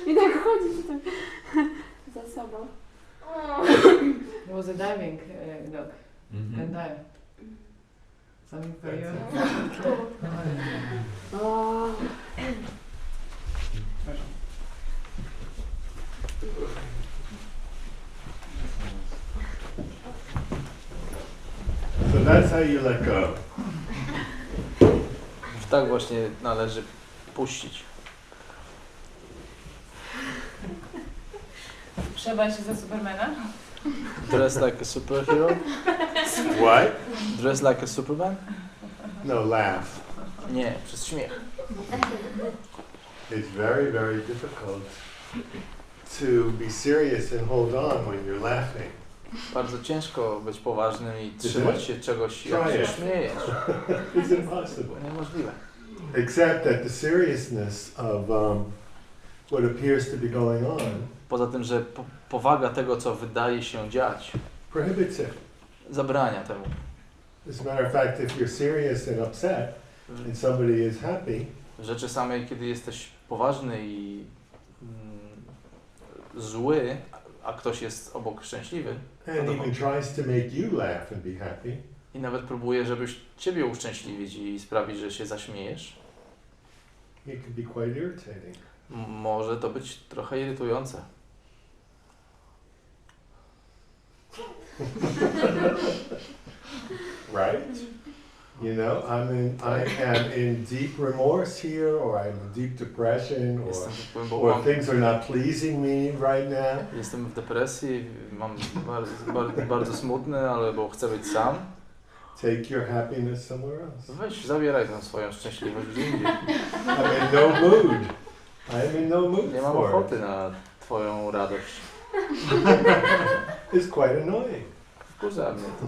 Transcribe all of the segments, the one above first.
I tak chodzić tak za sobą. It was a diving dog. Can dive. Something for you. So that's how you let go. Tak właśnie należy puścić. Przebrać się za Supermana? Dress like a superhero? What? Dress like a Superman? No, laugh. Nie, przez śmiech. It's very, very difficult to be serious and hold on when you're laughing. Bardzo ciężko być poważnym i trzymać się czegoś, jak się śmiejesz. It's impossible. To niemożliwe. Except that the seriousness of what appears to be going on Poza tym, że powaga tego, co wydaje się dziać, prohibits it. zabrania temu. As a matter of fact, if you're serious and upset and somebody is happy, W rzeczy samej, kiedy jesteś poważny i zły, a ktoś jest obok szczęśliwy, and even tries to make you laugh and be happy, i nawet próbuje, żebyś ciebie uszczęśliwić i sprawić, że się zaśmiejesz, it can be quite irritating. może to być trochę irytujące. Right? You know, I am in deep remorse here, or I'm in deep depression, or things are not pleasing me right now. Jestem w depresji, mam bardzo smutny, ale bo chcę być sam. Take your happiness somewhere else. Weź, zabieraj tę swoją szczęśliwość gdzie indziej. I'm in no mood. I'm in no mood Nie mam for ochoty it. na twoją radość. It's quite annoying. Wkurza mnie to.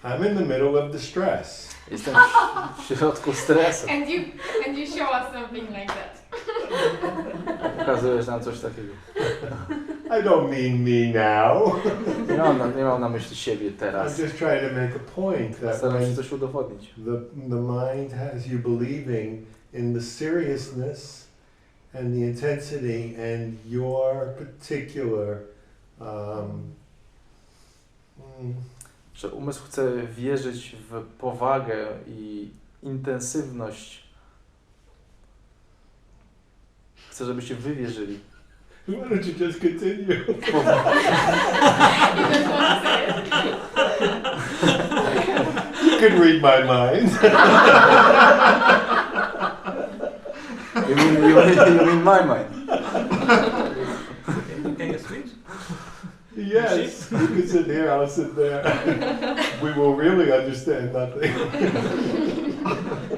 I'm in the middle of distress. Jestem w środku stresu. And you show us something like that. Pokazujesz nam coś takiego. I don't mean me now. Nie mam na myśli siebie teraz. I'm just trying to make a point that Staram się when coś udowodnić. the mind has you believing in the seriousness and the intensity and your particular Że umysł chce wierzyć w powagę i intensywność. Chce, żebyście wy wierzyli. why don't you just continue? You can read my mind. You mean my mind. Can you switch? Yes, you can sit here, I'll sit there. We will really understand nothing.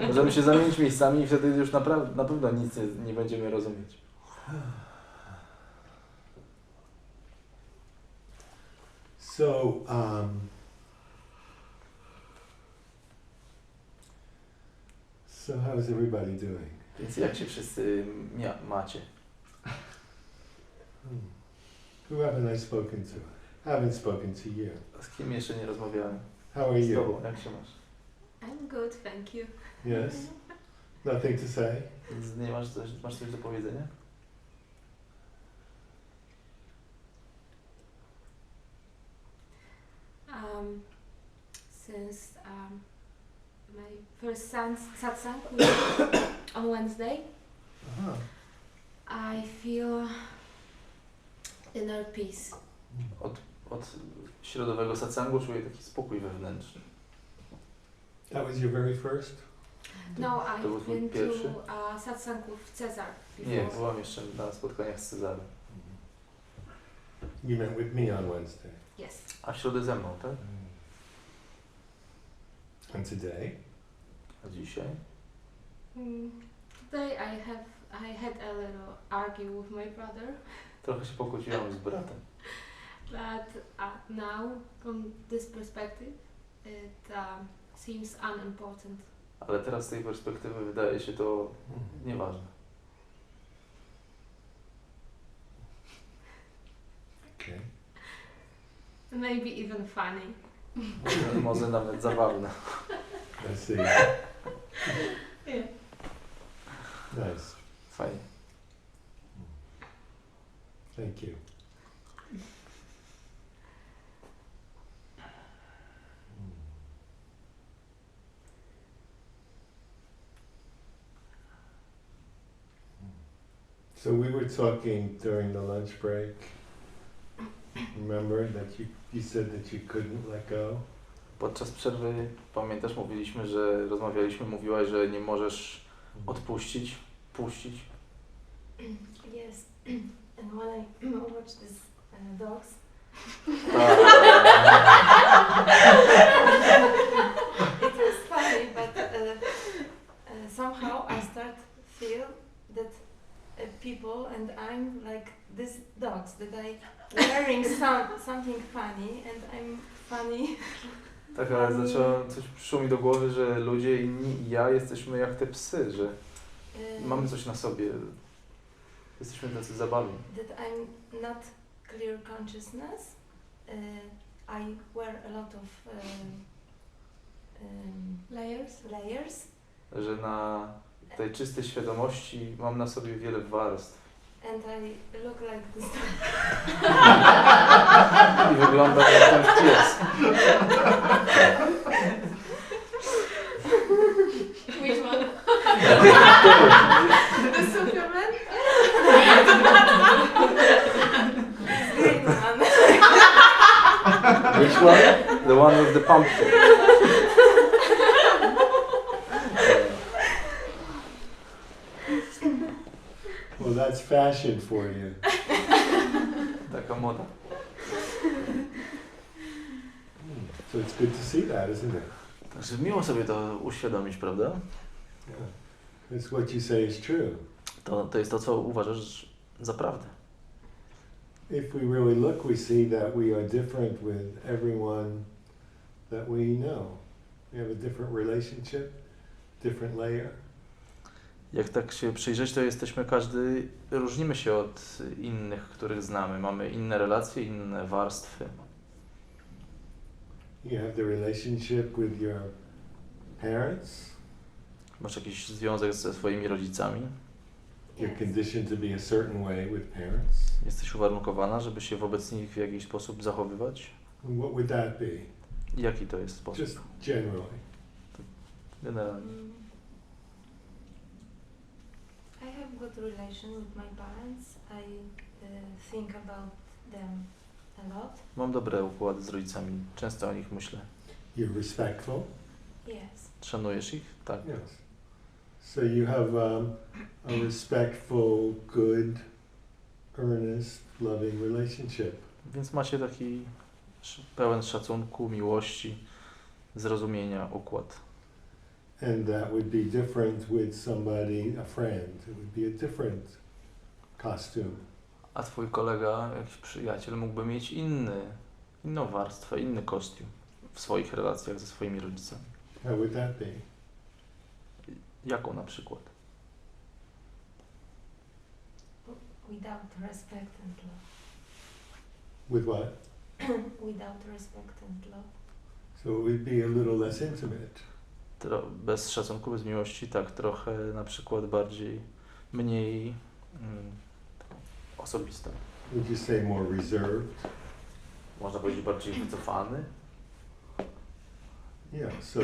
Możemy się zamienić miejscami i wtedy już na pewno nic nie będziemy rozumieć. So, so how's everybody doing? Więc jak się wszyscy macie? Who haven't I spoken to? Haven't spoken to you. Z kim jeszcze nie rozmawiałem? How are Z you? tobą, jak się masz? I'm good, thank you. Yes? Nothing to say? Nie masz coś do powiedzenia? Since my first satsang on Wednesday, I feel inner peace. Od środowego satsangu czuję taki spokój wewnętrzny. That was your very first? No, To był I've twój been pierwszy? to satsang with Cezar before. Nie, byłam jeszcze na spotkaniach z Cezarem. You met with me on Wednesday. Yes. A w środę ze mną, tak? And today? A dzisiaj? Today I had a little argue with my brother. Trochę się pokłóciłam z bratem. But now, from this perspective, it seems unimportant. Ale teraz z tej perspektywy wydaje się to nieważne. Okay. Maybe even funny. Może nawet zabawne. I see. Yeah. Nice. Fajnie. Thank you. So we were talking during the lunch break. Remember that you said that you couldn't let go? Podczas przerwy, pamiętasz, mówiłaś, że nie możesz odpuścić, puścić. Yes. And when I watch these dogs, it was funny, but somehow I start feel that people and I'm like these dogs, that I wearing something funny and I'm funny. Tak, ale coś przyszło mi do głowy, że ludzie inni i ja jesteśmy jak te psy, że mamy coś na sobie. Jesteśmy tacy zabawni. That I'm not clear consciousness. I wear a lot of layers. Że na tej czystej świadomości mam na sobie wiele warstw. And I look like this. I wyglądam jak ten pies. Which one? The Superman? Green one. Which one? The one with the pumpkin. Well, that's fashion for you. Taka moda. So it's good to see that, isn't it? Także miło sobie to uświadomić, prawda? Yeah. It's what you say is true. To jest to, co uważasz za prawdę. If we really look, we see that we are different with everyone that we know. We have a different relationship, different layer. Jak tak się przyjrzeć, to różnimy się od innych, których znamy. Mamy inne relacje, inne warstwy. You have the relationship with your parents. Masz jakiś związek ze swoimi rodzicami. You're conditioned to be a certain way with parents. Jesteś uwarunkowana, żeby się wobec nich w jakiś sposób zachowywać. What would that be? Jaki to jest sposób? Just generally. Generalnie. I have good relation with my parents. I think about them a lot. Mam dobre układy z rodzicami. Często o nich myślę. You're respectful. Yes. Szanujesz ich? Tak. Yes. So you have a respectful, good, earnest, loving relationship. Więc macie taki pełen szacunku, miłości, zrozumienia układ. And that would be different with somebody, a friend. It would be a different costume. A twój kolega, jakiś przyjaciel mógłby mieć inną warstwę, inny kostium w swoich relacjach ze swoimi rodzicami. How would that be? Jaką na przykład? Without respect and love. With what? Without respect and love. So it would be a little less intimate. Bez szacunku, bez miłości, tak, trochę na przykład mniej osobiste. Would you say more reserved? Można powiedzieć bardziej wycofany. Yeah, so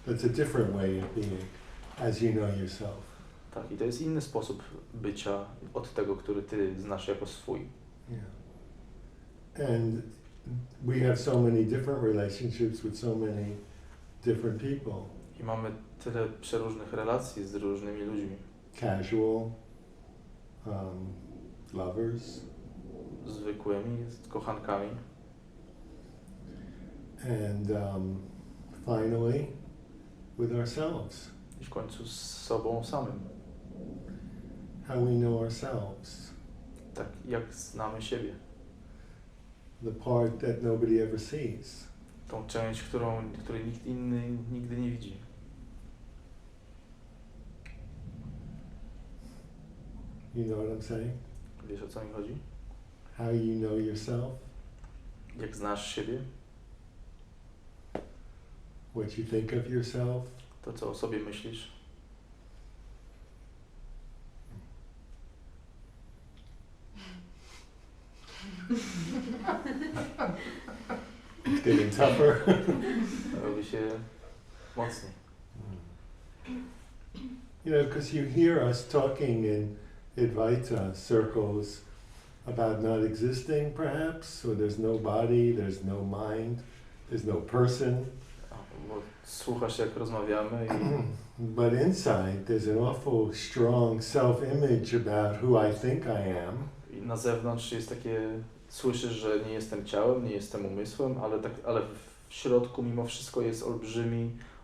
that's a different way of being as you know yourself. Tak, i to jest inny sposób bycia od tego, który ty znasz jako swój. Yeah. And we have so many different relationships with so many different people. I mamy tyle przeróżnych relacji z różnymi ludźmi. Casual, lovers. Zwykłymi, z kochankami. And finally, with ourselves. I w końcu z sobą samym. How we know ourselves. Tak, jak znamy siebie. The part that nobody ever sees. Tą część, której nikt inny nigdy nie widzi. You know what I'm saying? Wiesz, o co mi chodzi? How you know yourself? Jak znasz siebie? What you think of yourself? To, co o sobie myślisz? It's getting tougher. Robi się mocniej. You know, because you hear us talking in Advaita circles about not existing, perhaps, or there's no body, there's no mind, there's no person. Bo słuchasz, jak rozmawiamy But inside, there's an awful strong self-image about who I think I am. i na zewnątrz jest takie, słyszysz, że nie jestem ciałem, nie jestem umysłem, ale w środku mimo wszystko jest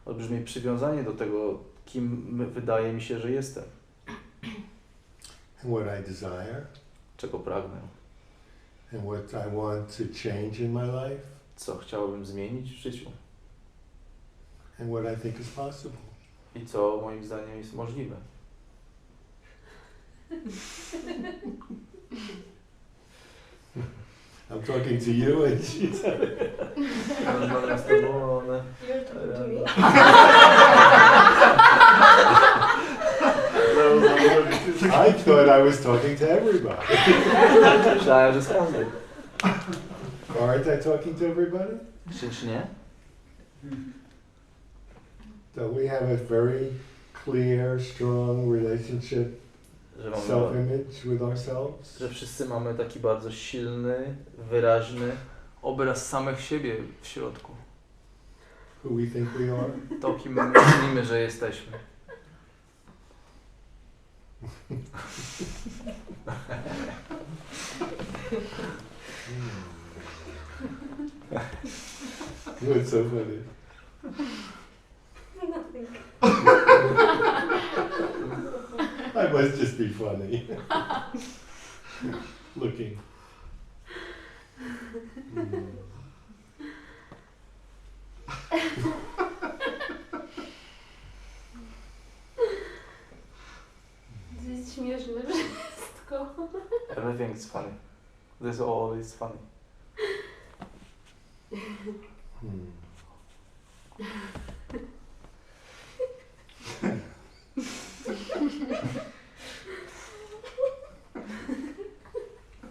olbrzymie przywiązanie do tego, kim wydaje mi się, że jestem. And what I desire. Czego pragnę. And what I want to change in my life. Co chciałbym zmienić w życiu. And what I think is possible. I co moim zdaniem jest możliwe. I'm talking to you and she's... Rozmawiam z tobą, one... You're talking to me? I thought I was talking to everybody. Myślałem, że z każdym. Aren't I talking to everybody? Czy nie? So we have a very clear, strong relationship, Że mamy self-image with ourselves. że wszyscy mamy taki bardzo silny, wyraźny obraz samych siebie w środku. Who we think we are. To, kim my myślimy, że jesteśmy. What's so funny? Nothing. I must just be funny. Looking. To jest śmieszne wszystko. Everything is funny. This all is funny.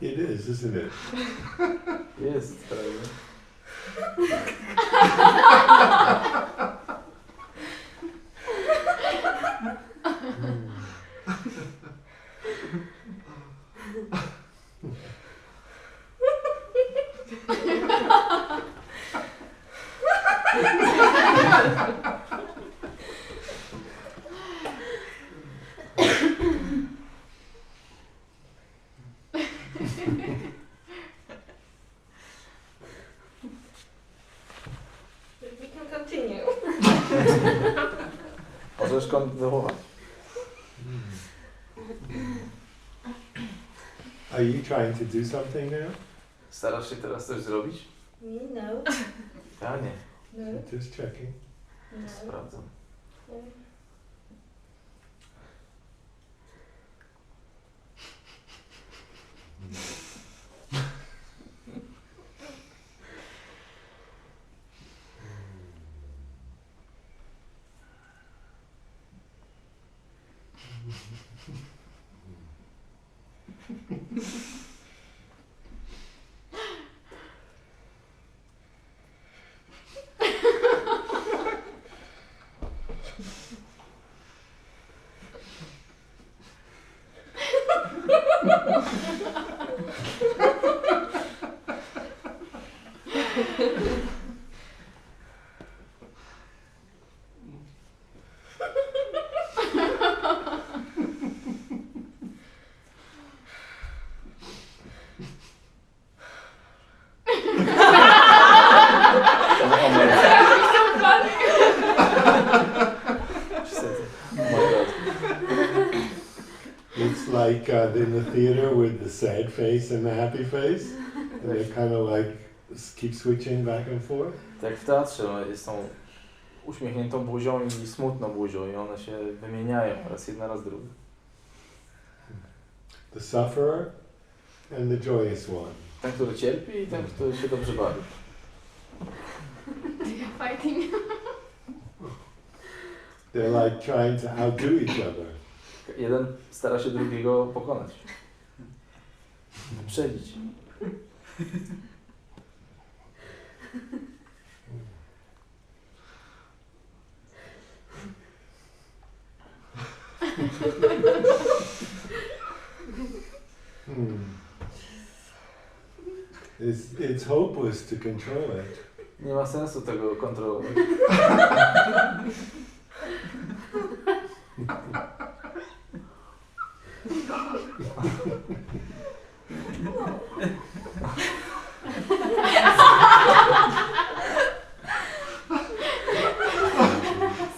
It is, isn't it? Jest, prawda? We can continue. Możesz kontynuować. Are you trying to do something now? Starasz się teraz coś zrobić? Me? No. Ja nie. No. Just checking. No. Sprawdzam. No. It's like in the theater with the sad face and the happy face. And they kind of like keep switching back and forth. Tak jak w teatrze jest tą uśmiechniętą buzią i smutną buzią i one się wymieniają raz jedna, raz druga. The sufferer and the joyous one. Ten, który cierpi i ten, który się dobrze bawi. They are fighting. They're like trying to outdo each other. Jeden stara się drugiego pokonać. Wyprzedzić. It's hopeless to control it. Nie ma sensu tego kontrolować.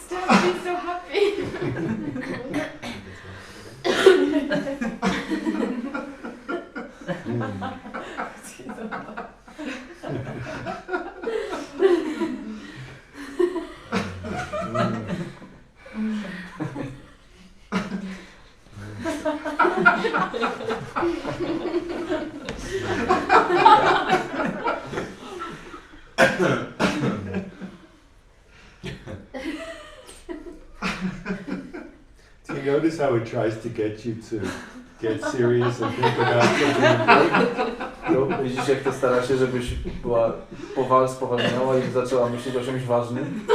Stop being so happy. Do you notice how it tries to get you to get serious and think about something important? No, widzisz, jak to stara się, żebyś była spowalniała i zaczęła myśleć o czymś ważnym?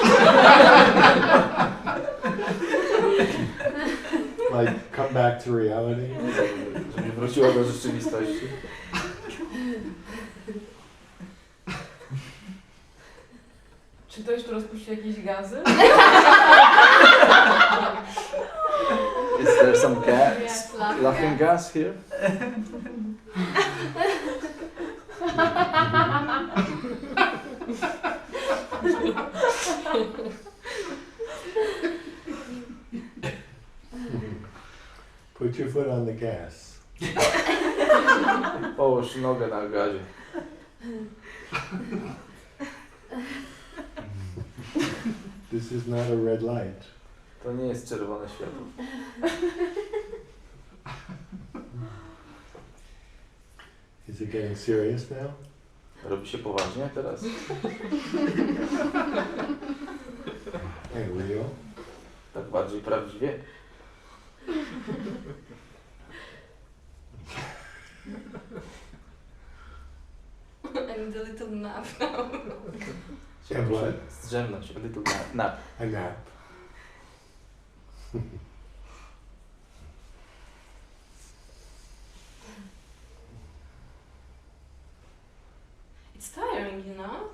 Like, come back to reality? Żebyś wróciła do rzeczywistości. Czy ktoś tu rozpuścił jakieś gazy? Is there some gas? Yes, Laughing gas here? Put your foot on the gas. Połóż nogę na gazie. This is not a red light. To nie jest czerwone światło. Is it getting serious now? Robi się poważnie teraz? Hey, real? Tak bardziej prawdziwie? I need a little nap now. And what? Zdrzemnąć, a little nap. A nap. It's tiring, you know?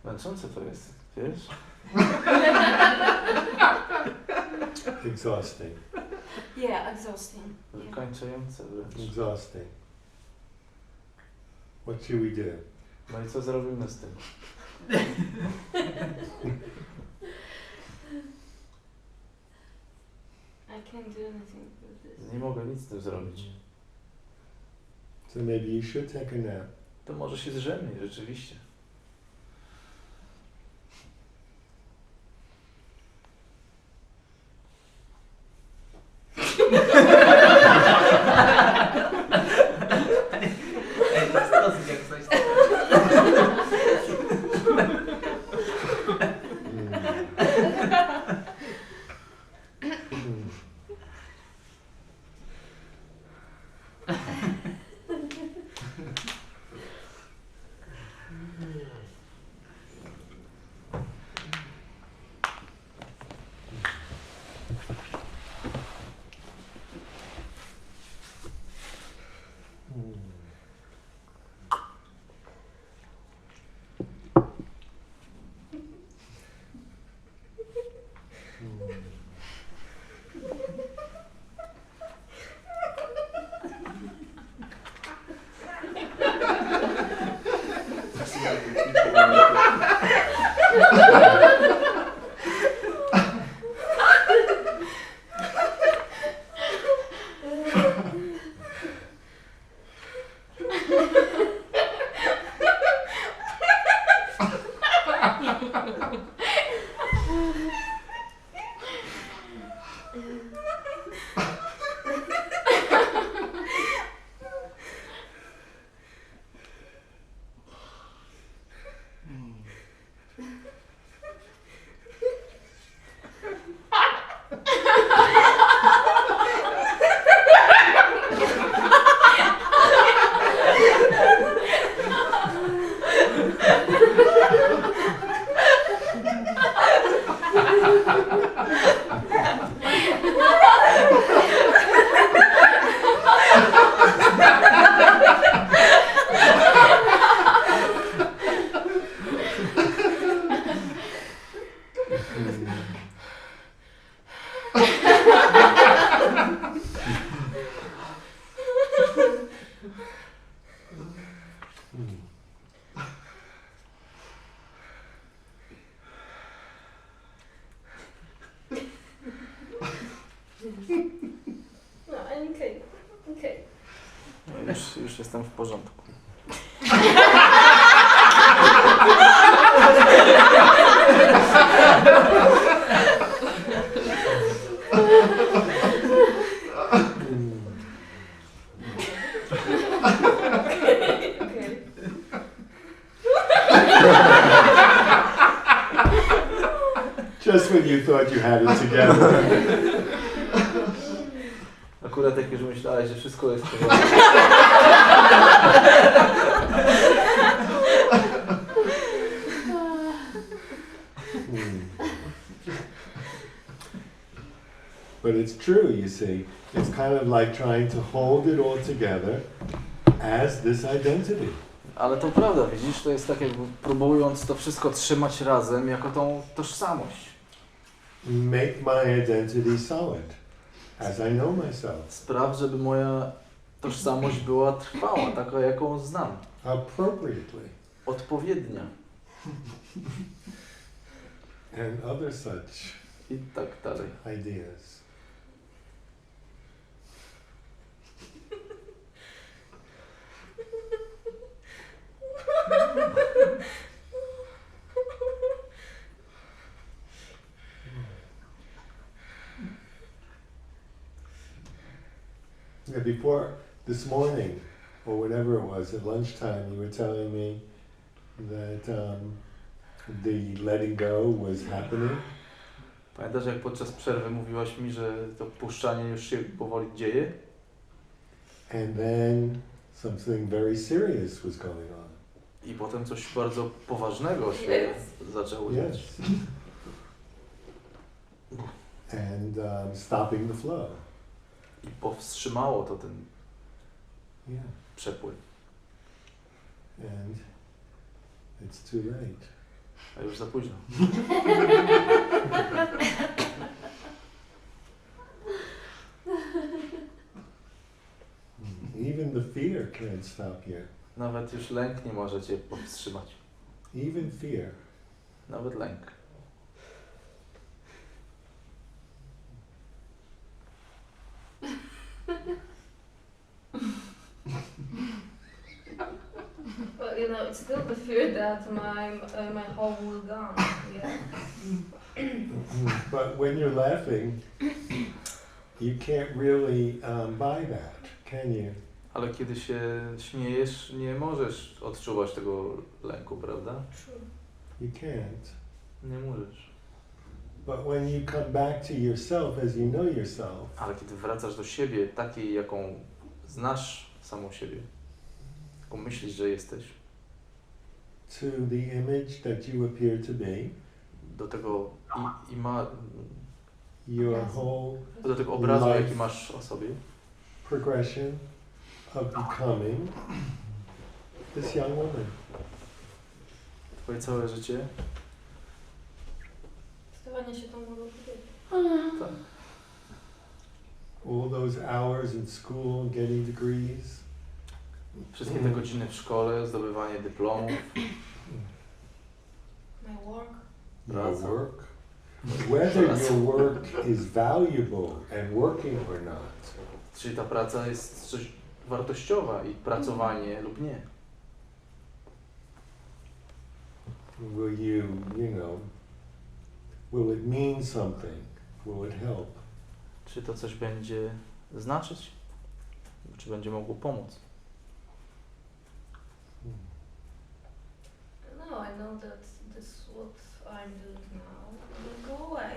Męczące to jest, wiesz? Exhausting. Yeah, exhausting. Yeah. Wykończające wręcz. Exhausting. What should we do? No i co zrobimy z tym? I can't do anything with this. Nie mogę nic z tym zrobić. So maybe you should take a nap. To może się zdrzemnie, rzeczywiście. już jestem w porządku. Just when you thought you had it together. Akurat jak już myślałeś, że wszystko jest w porządku. But it's true, you see. It's kind of like trying to hold it all together as this identity. Ale to prawda, widzisz, to jest tak jakby próbując to wszystko trzymać razem jako tą tożsamość. Make my identity solid, as I know myself. Spraw, żeby moja tożsamość była trwała, taka jaką znam. Appropriately. Odpowiednia. And other such I tak dalej. ideas. Yeah, before this morning, or whatever it was, at lunchtime, you were telling me that the letting go was happening. Pamiętasz, jak podczas przerwy mówiłaś mi, że to puszczanie już się powoli dzieje? And then something very serious was going on. I potem coś bardzo poważnego się zaczęło dziać. Yes. And stopping the flow. I powstrzymało to ten Yeah. przepływ. And it's too late. A już za późno. Even the fear can't stop you. Nawet już lęk nie może cię powstrzymać. Even fear. Nawet lęk. Well, you know, it's still the fear that my home will gone. Yeah. But when you're laughing, you can't really buy that, can you? Ale kiedy się śmiejesz, nie możesz odczuwać tego lęku, prawda? True. You can't. Nie możesz. But when you come back to yourself as you know yourself, Ale kiedy wracasz do siebie takiej, jaką znasz samą siebie, jaką myślisz, że jesteś, to the image that you appear to be, do tego your whole do tego obrazu, Life. jaki masz o sobie, progression of becoming this young woman. twoje całe życie, Stawanie się tą młodą kobietą. tak. All those hours in school, getting degrees, Wszystkie te godziny w szkole, zdobywanie dyplomów, My work. your Praca. work, whether your work is valuable and working or not. czyli ta praca jest coś wartościowa i pracowanie lub nie. Will you will it mean something? Will it help? Czy to coś będzie znaczyć? Czy będzie mogło pomóc? No, I know that this what I'm doing now will go away.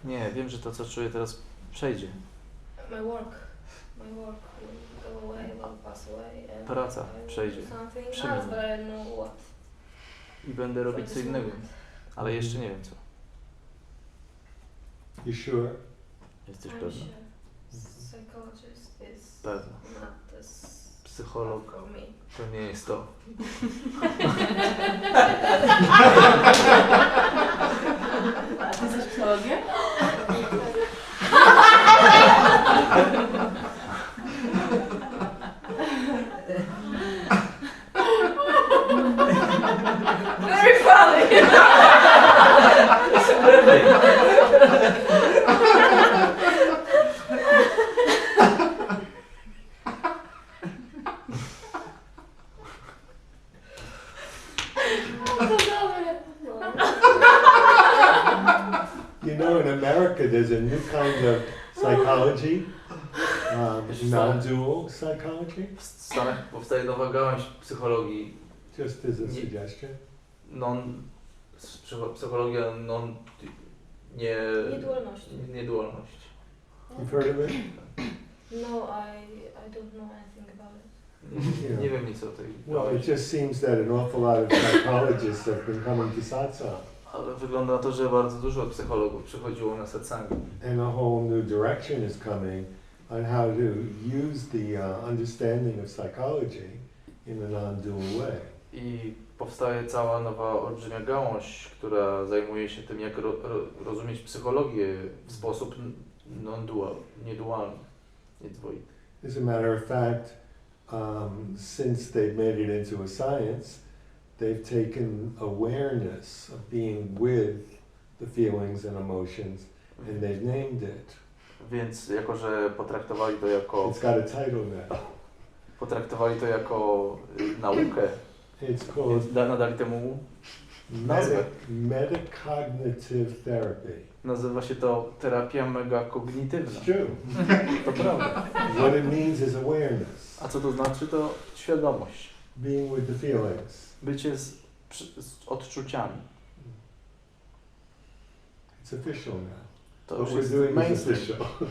Nie, wiem, że to, co czuję teraz, przejdzie. My work will go away, will pass away. And Praca I will przejdzie. do something Przeminie. else, but I don't know what. I będę robić co innego, ale jeszcze nie wiem co. You sure? Jesteś I'm pewna? sure psychologist is Pewna. not this Psycholog for me. to nie jest to. Ty jesteś psychologiem? Very funny! in America there's a new kind of psychology, non-dual psychology. W Stanach powstaje nowa gałąź psychologii, Just as a suggestion. Psychologia niedualności. You've heard of it? No, I don't know anything about it. Nie wiem nic o tej Well, it gałęzi. just seems that an awful lot of psychologists have been coming to satsang, Ale wygląda na to, że bardzo dużo psychologów przychodziło na satsang. and a whole new direction is coming on how to use the understanding of psychology in a non-dual way. I powstaje cała nowa olbrzymia gałąź, która zajmuje się tym, jak rozumieć psychologię w sposób niedualny, niedwoity. As a matter of fact, since they've made it into a science, they've taken awareness of being with the feelings and emotions, and they've named it. Więc jako, że potraktowali to jako It's got a title now. naukę, It's called więc nadali temu nazwę. metacognitive therapy. Nazywa się to terapia megakognitywna. It's true. To prawda. What it means is awareness, A co to znaczy? To świadomość. being with the feelings. Bycie z odczuciami. It's official now. To What już we're jest doing is mainstream. official.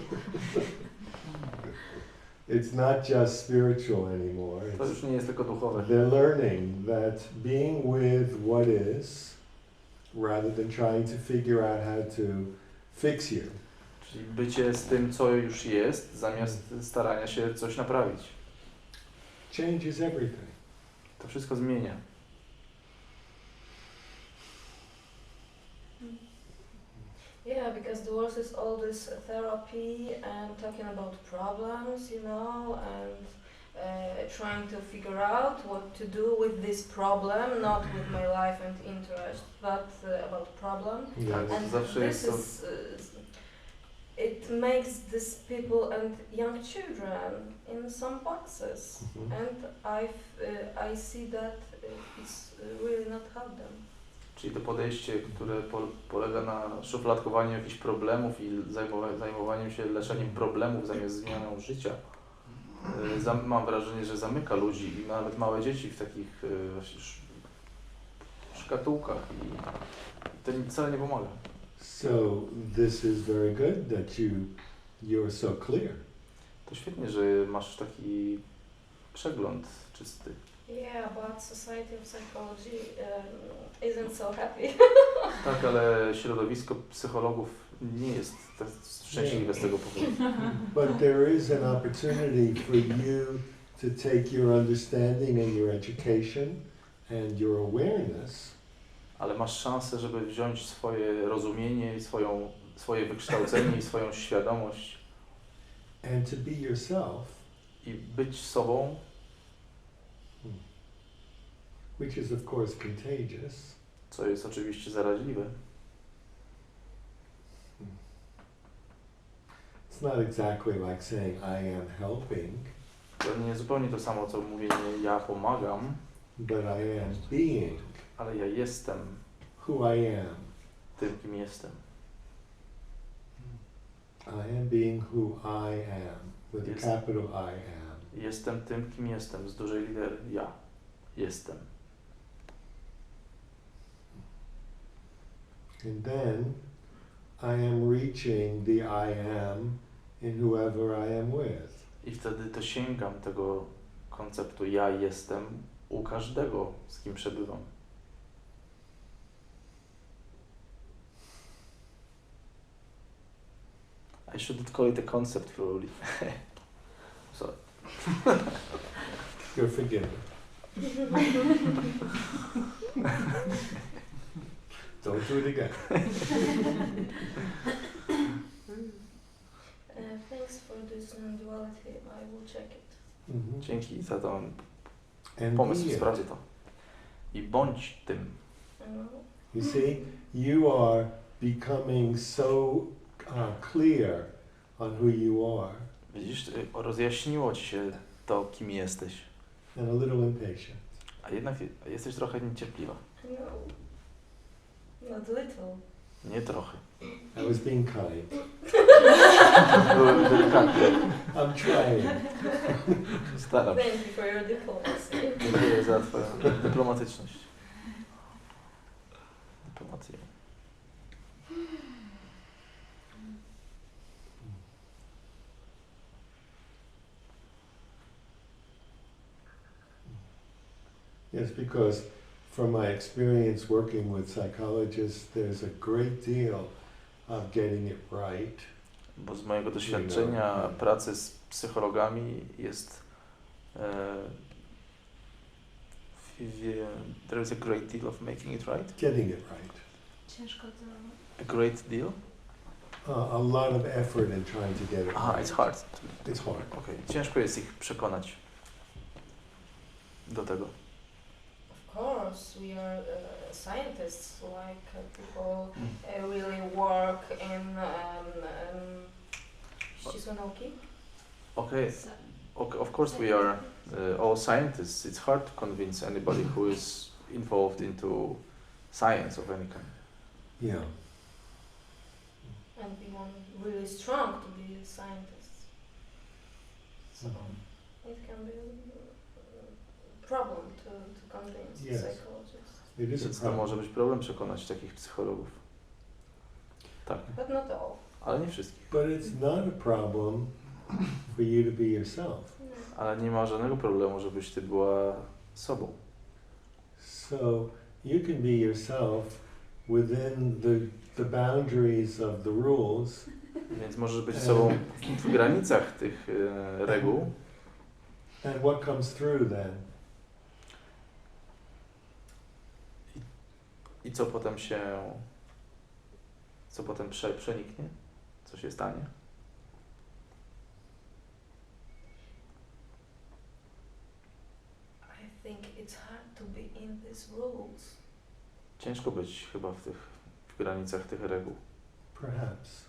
It's not just spiritual anymore. To już nie jest tylko duchowe. They're learning that being with what is, rather than trying to figure out how to fix you, Czyli bycie z tym, co już jest, zamiast starania się coś naprawić. changes everything. To wszystko zmienia. Yeah, because the world is all this therapy and talking about problems, you know, and trying to figure out what to do with this problem, not with my life and interest, but about problem. Yes. And Zawsze this jest to, is, it makes these people and young children in some boxes, Mhm. and I see that it's really not help them. czyli to podejście, które polega na szufladkowaniu jakichś problemów i zajmowaniu się leczeniem problemów zamiast zmianą życia. Mam wrażenie, że zamyka ludzi i nawet małe dzieci w takich właśnie szkatułkach i to wcale nie pomaga. So this is very good that you're so clear. To świetnie, że masz taki przegląd czysty. Yeah, but Society of Psychology isn't so happy. Tak, ale środowisko psychologów nie jest tak szczęśliwe z tego powodu. But there is an opportunity for you to take your understanding and your education and your awareness Ale masz szansę, żeby wziąć swoje rozumienie, swoje wykształcenie i swoją świadomość and to be yourself, i być sobą, which is of course contagious. co jest oczywiście zaraźliwe. It's not exactly like saying I am helping, To nie zupełnie to samo, co mówienie ja pomagam, but I am being ale ja jestem who I am. tym, kim jestem. I am being who I am, with a Yes. capital I am. Jestem tym, kim jestem, z dużej litery. Ja jestem. And then I am reaching the I am in whoever I am with. I wtedy to sięgam tego konceptu ja jestem u każdego, z kim przebywam. I shouldn't call it a concept probably. Sorry. You're forgiven. Don't do it again. Thanks for this non-duality. I will check it. Mhm. Dzięki za ten And pomysł, be it. sprawdź to. I bądź tym. You see, you are becoming so clear on who you are Widzisz, rozjaśniło ci się to, kim jesteś. and a little impatient. A jednak jesteś trochę niecierpliwa. No, not little. Nie trochę. I was being kind. Byłem delikatny. I'm trying. Staram się. Thank you for your diplomacy. Dziękuję za twoją dyplomatyczność. Dyplomację. Yes, because from my experience working with psychologists, there's a great deal of getting it right. Bo z mojego doświadczenia pracy z psychologami jest there is a great deal of making it right. Getting it right. Ciężko to... A great deal? A lot of effort in trying to get it Aha, right. it's hard. It's hard. Okay. Ciężko jest ich przekonać do tego. Of course, we are scientists, like people really work in ścisłe nauki. Okay. Of course we are all scientists. It's hard to convince anybody who is involved into science of any kind. Yeah. And we want really strong to be scientists. So it can be a problem to convince Yes. psychologists. It is Więc a to problem. może być problem przekonać takich psychologów. Tak, But not all. ale nie wszystkich. But it's not a problem for you to be yourself. Ale nie ma żadnego problemu, żebyś ty była sobą. So you can be yourself within the boundaries of the rules. Więc możesz być sobą w granicach tych reguł. And what comes through then? I co potem przeniknie? Co się stanie? I think it's hard to be in these rules. Ciężko być chyba w granicach tych reguł. Perhaps.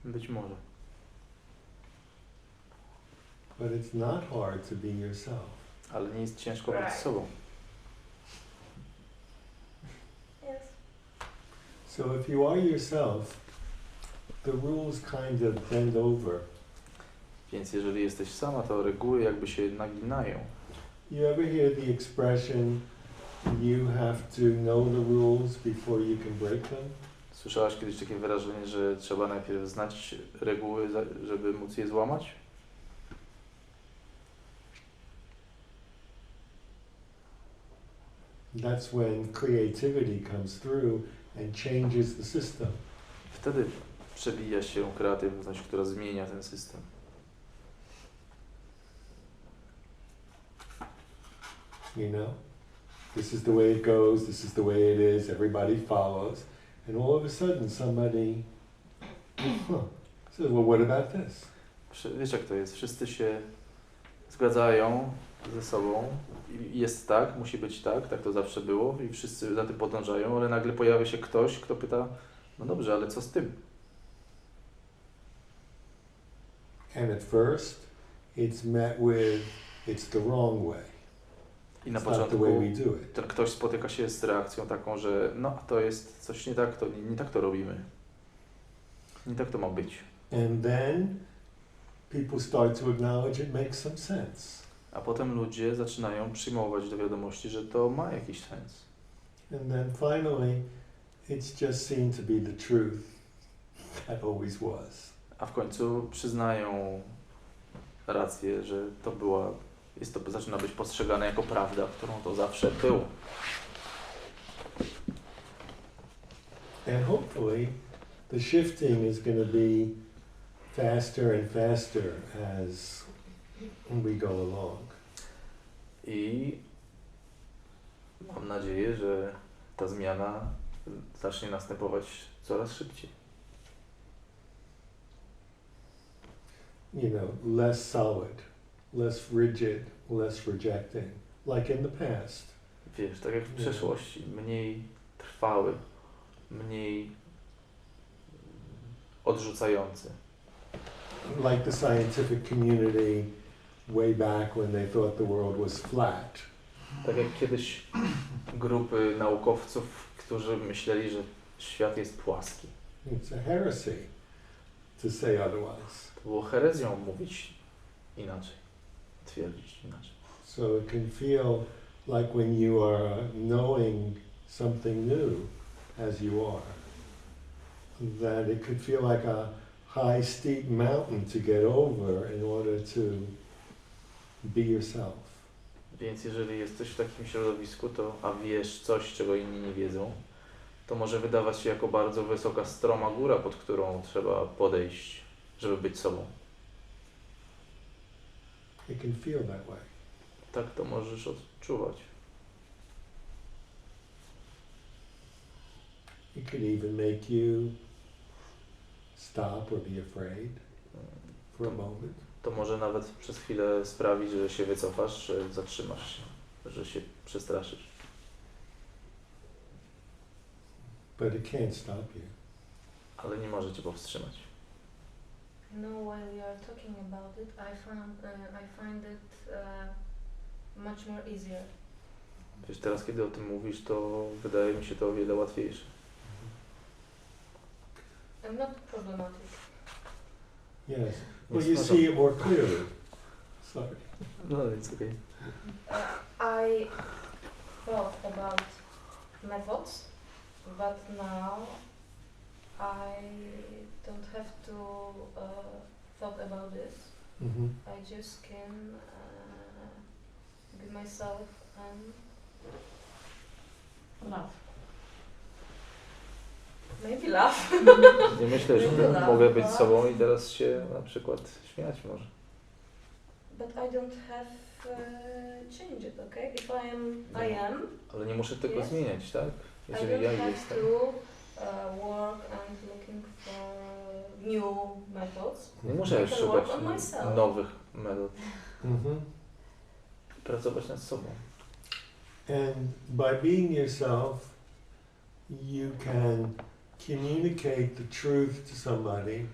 Być może. But it's not hard to be yourself. Ale nie jest ciężko być Right. sobą. Yes. So if you are yourself, the rules kind of bend over. Więc jeżeli jesteś sama, to reguły jakby się naginają. You ever hear the expression, you have to know the rules before you can break them? Słyszałaś kiedyś takie wyrażenie, że trzeba najpierw znać reguły, żeby móc je złamać? That's when creativity comes through and changes the system. Wtedy przebija się kreatywność, która zmienia ten system. You know, this is the way it goes, this is the way it is, everybody follows, and all of a sudden somebody says, well, what about this? Wiesz jak to jest? Wszyscy się zgadzają ze sobą i jest tak, musi być tak, tak to zawsze było i wszyscy za tym podążają, ale nagle pojawia się ktoś, kto pyta, no dobrze, ale co z tym? And at first, it's met with, it's the wrong way. I na It's not the początku way we do it. ten ktoś spotyka się z reakcją taką, że no to jest coś nie tak, to nie tak to robimy. Nie tak to ma być. And then people start to acknowledge it makes some sense. A potem ludzie zaczynają przyjmować do wiadomości, że to ma jakiś sens. And then finally, it's just seen to be the truth that always was. A w końcu przyznają rację, że to zaczyna być postrzegane jako prawda, którą to zawsze było. And hopefully, the shifting is going to be faster and faster as we go along. I mam nadzieję, że ta zmiana zacznie następować coraz szybciej. You know, less solid, less rigid, less rejecting, like in the past. Wiesz, tak jak w przeszłości, mniej trwały, mniej odrzucający. Like the scientific community way back when they thought the world was flat. Tak jak kiedyś grupy naukowców, którzy myśleli, że świat jest płaski. It's a heresy to say otherwise. To było herezją mówić inaczej, twierdzić inaczej. So it can feel like when you are knowing something new as you are, that it could feel like a high steep mountain to get over in order to be yourself. Więc jeżeli jesteś w takim środowisku, a wiesz coś, czego inni nie wiedzą, to może wydawać się jako bardzo wysoka, stroma góra, pod którą trzeba podejść, żeby być sobą. It can feel that way. Tak to możesz odczuwać. It could even make you stop or be afraid for a moment. To może nawet przez chwilę sprawić, że się wycofasz, że zatrzymasz się, że się przestraszysz. But it can't stop you. Ale nie może cię powstrzymać. You know, while we are talking about it, I find it much more easier. Wiesz, teraz kiedy o tym mówisz, to wydaje mi się to o wiele łatwiejsze. I'm not problematic. Yes. Well, you see it more clearly. Sorry. No, it's okay. I thought about methods, but now I don't have to thought about this. Mm-hmm. I just can be myself and Love. maybe laugh. Nie myślę, że mogę być sobą i teraz się na przykład śmiać może. But I don't have change it, okay? If I am. Ale nie muszę tego Yes. zmieniać, tak? I Jeżeli don't ja have jestem. to work and looking for new methods. Nie muszę I can szukać work on myself. nowych metod. Mm-hmm. Pracować nad sobą. And by being yourself, you can communicate the truth to somebody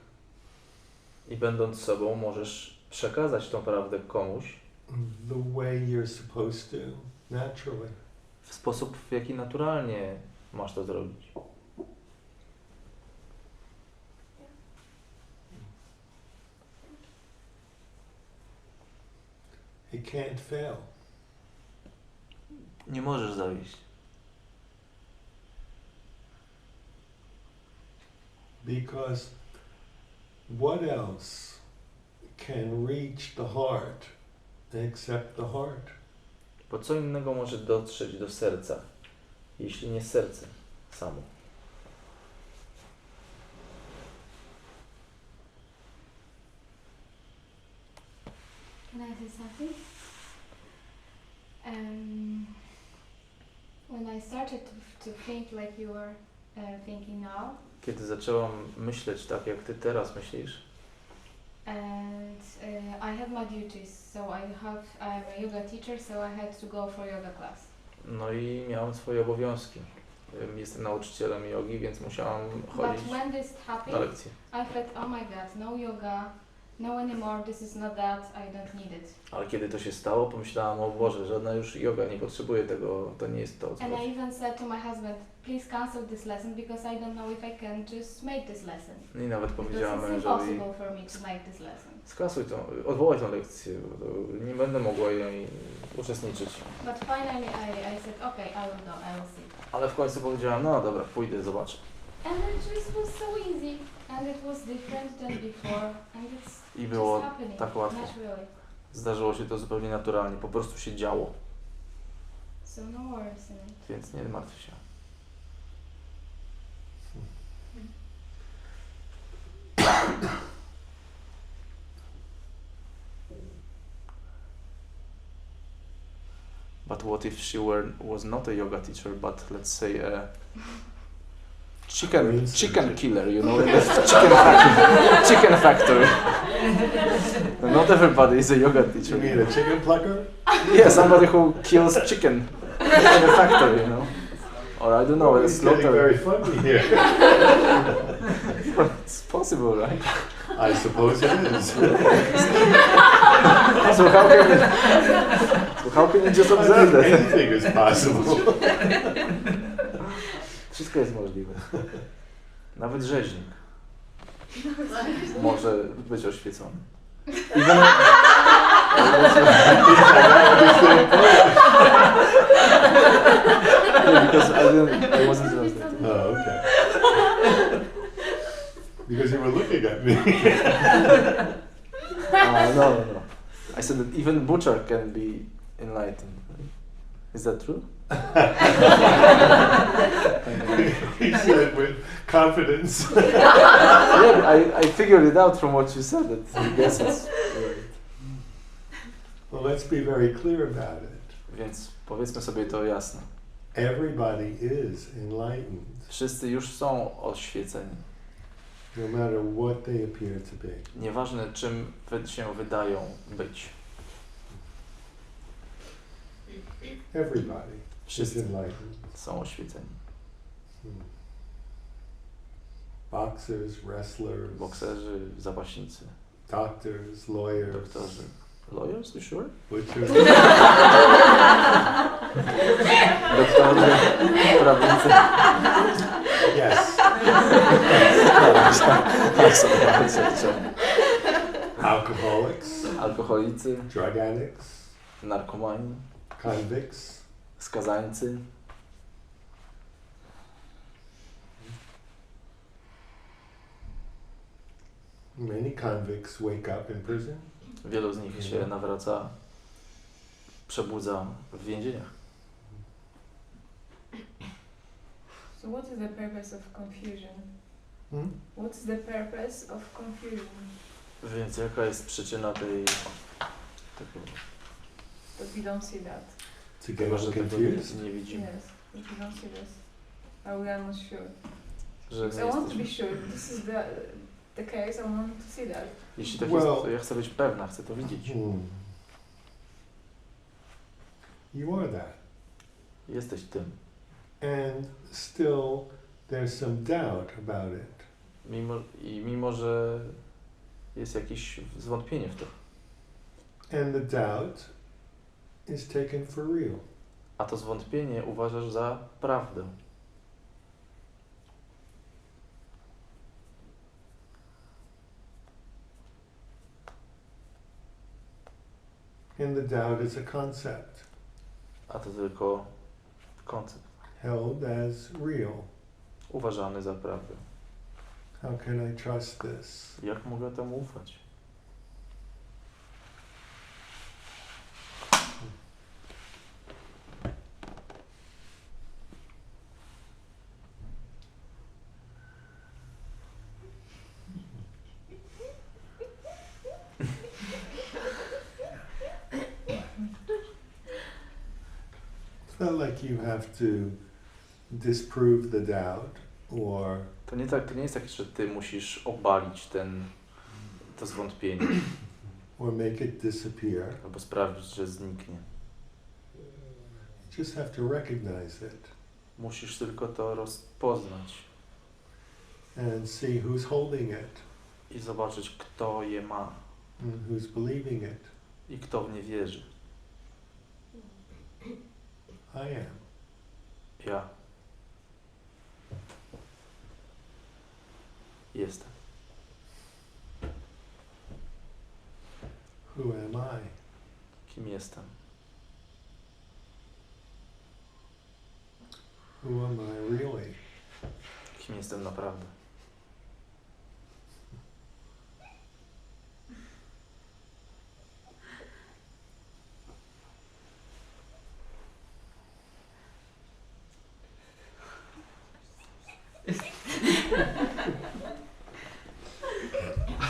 I będąc sobą możesz przekazać tą prawdę komuś the way you're supposed to, naturally. w sposób, w jaki naturalnie masz to zrobić. It can't fail. Nie możesz zawieść. Because what else can reach the heart except the heart? Bo co innego może dotrzeć do serca, jeśli nie serce samo. Can I say something? When I started to think like you are thinking now, Kiedy zaczęłam myśleć tak, jak ty teraz myślisz, and I have my duties, so I'm a yoga teacher, so I had to go for yoga class. no i miałam swoje obowiązki. Jestem nauczycielem jogi, więc musiałam chodzić But when this na happened, lekcje. I thought, oh my god, no yoga, no anymore, this is not that, I don't need it. Ale kiedy to się stało, pomyślałam, o Boże, żadna już joga nie potrzebuje tego, to nie jest to, o co And I chodzi. even said to my husband, please cancel this lesson because I don't know if I can just make this lesson. I nawet Because powiedziałam it's mężowi, impossible for me to make this lesson. skasuj to, odwołaj tę lekcję, bo to nie będę mogła jej uczestniczyć. But finally I said, okay, I will go, I will see. Ale w końcu powiedziałam, no dobra, pójdę, zobaczę. And it just was so easy, and it was different than before, and it's I just było happening tak łatwo. naturally. Zdarzyło się to zupełnie naturalnie, po prostu się działo, So no worries in it. więc nie martw się. But what if she was not a yoga teacher, but let's say a chicken killer, you know, in the chicken factory. Not everybody is a yoga teacher. You mean a chicken plucker? Yeah, somebody who kills chicken in a factory, you know. Or I don't know, It's getting very funny here. It's possible, right? I suppose it is. So how can you just I observe think that? anything is possible. Wszystko Wszystko jest możliwe. Nawet rzeźnik może być oświecony. Even yeah, because I wasn't translating. Oh, okay. Because you were looking at me. No. I said that even butcher can be enlightened. Is that true? He said with confidence. Yeah, I figured it out from what you said. That I guess it's right. Well, let's be very clear about it. Więc powiedzmy sobie to jasno. Everybody is enlightened, Wszyscy już są oświeceni. no matter what they appear to be. Nieważne czym się wydają być. Everybody is Wszyscy enlightened. są oświeceni. Boxers, wrestlers, Bokserzy, zapaśnicy, doctors, lawyers, doktorzy. Lawyers, you sure? butchers. Doktorzy, prawnicy. Yes. Alcoholics, Alkoholicy, drug addicts, narkomani, convicts, skazańcy. many convicts wake up in prison. Wielu z nich się nawraca, przebudza w więzieniach. So what is the purpose of confusion? What's the purpose of confusion? Więc jaka jest przyczyna tego, That we don't see that. To get że tego confused. nie widzimy? Yes, that we don't see this. We are not sure. Że Because nie I want to be jesteśmy. sure. This is the case. I want to see that. Jeśli tak Well- jest, to ja chcę być pewna, chcę to widzieć. You are that. Jesteś tym. And still there's some doubt about it. Mimo, że jest jakieś zwątpienie w to. And the doubt is taken for real. A to zwątpienie uważasz za prawdę. And the doubt is a concept A to tylko koncept. held as real. Uważany za prawdę. How can I trust this? Jak mogę temu ufać? It's not like you have to disprove the doubt or To nie jest tak, że ty musisz obalić to zwątpienie or make it disappear. albo sprawić, że zniknie. You just have to recognize it Musisz tylko to rozpoznać and see who's holding it i zobaczyć, kto je ma and who's believing it. i kto w nie wierzy. I am. Ja. Jestem. Who am I? Kim jestem? Who am I really? Kim jestem naprawdę?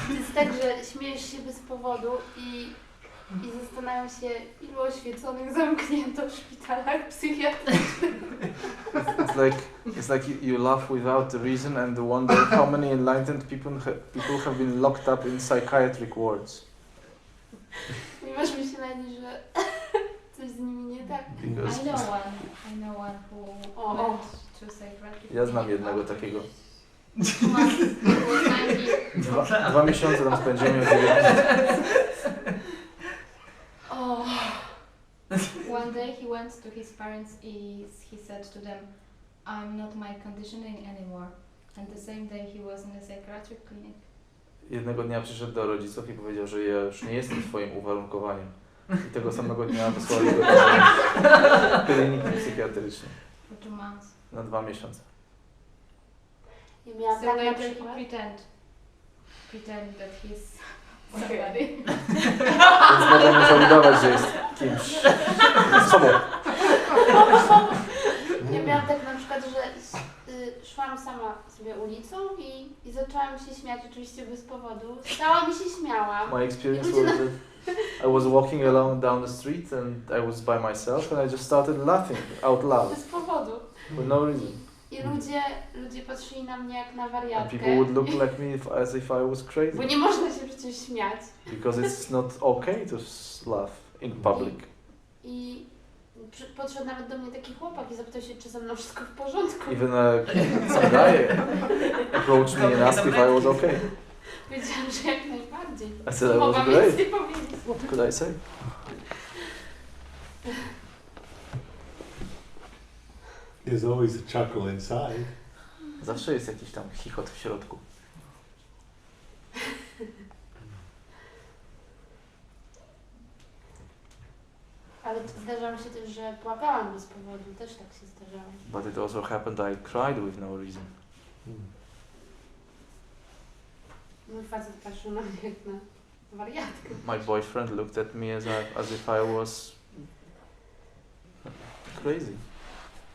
To jest tak, że śmiejesz się bez powodu i zastanawiam się, ilu oświeconych zamknięto w szpitalach psychiatrycznych. It's like you laugh without a reason and wonder how many enlightened people have been locked up in psychiatric wards. Nie masz myślenia, że coś z nimi nie tak? Because I know one who went to psychiatric. ja znam jednego takiego. 90. 2 miesiące tam spędziłem. One day he went to his parents and he said to them, I'm not my conditioning anymore. And the same day he was in a psychiatric clinic. Jednego dnia przyszedł do rodziców i powiedział, że ja już nie jestem twoim uwarunkowaniem. I tego samego dnia wysłali go do kliniki psychiatrycznej For 2 months. na 2 miesiące. I miałam So tak na later he przykład. pretend that he's Okay. somebody. Więc nagle musiał udawać, że jest kimś. Sobą. Ja miałam tak na przykład, że szłam sama sobie ulicą i zaczęłam się śmiać, oczywiście bez powodu. Stałam i się śmiałam. My experience was that I was walking along down the street and I was by myself and I just started laughing out loud Bez powodu. for no reason. I ludzie patrzyli na mnie jak na And wariatkę. people would look like me as if I was Bo crazy. nie można się przecież śmiać. Because it's not okay to laugh in public. I podszedł nawet do mnie taki chłopak i zapytał się, czy ze mną wszystko w porządku. Even some guy approached me and asked if I was okay. Powiedziałam, że jak najbardziej. I said I was Mogłam great. nic nie powiedzieć. What could I say? There's always a chuckle inside. Zawsze jest jakiś tam chichot w środku. Ale zdarzało się też, że płakałam bez powodu. Też tak się zdarzało. But it also happened I cried with no reason. Mój facet patrzył na mnie jak na wariatkę. My boyfriend looked at me as if I was crazy,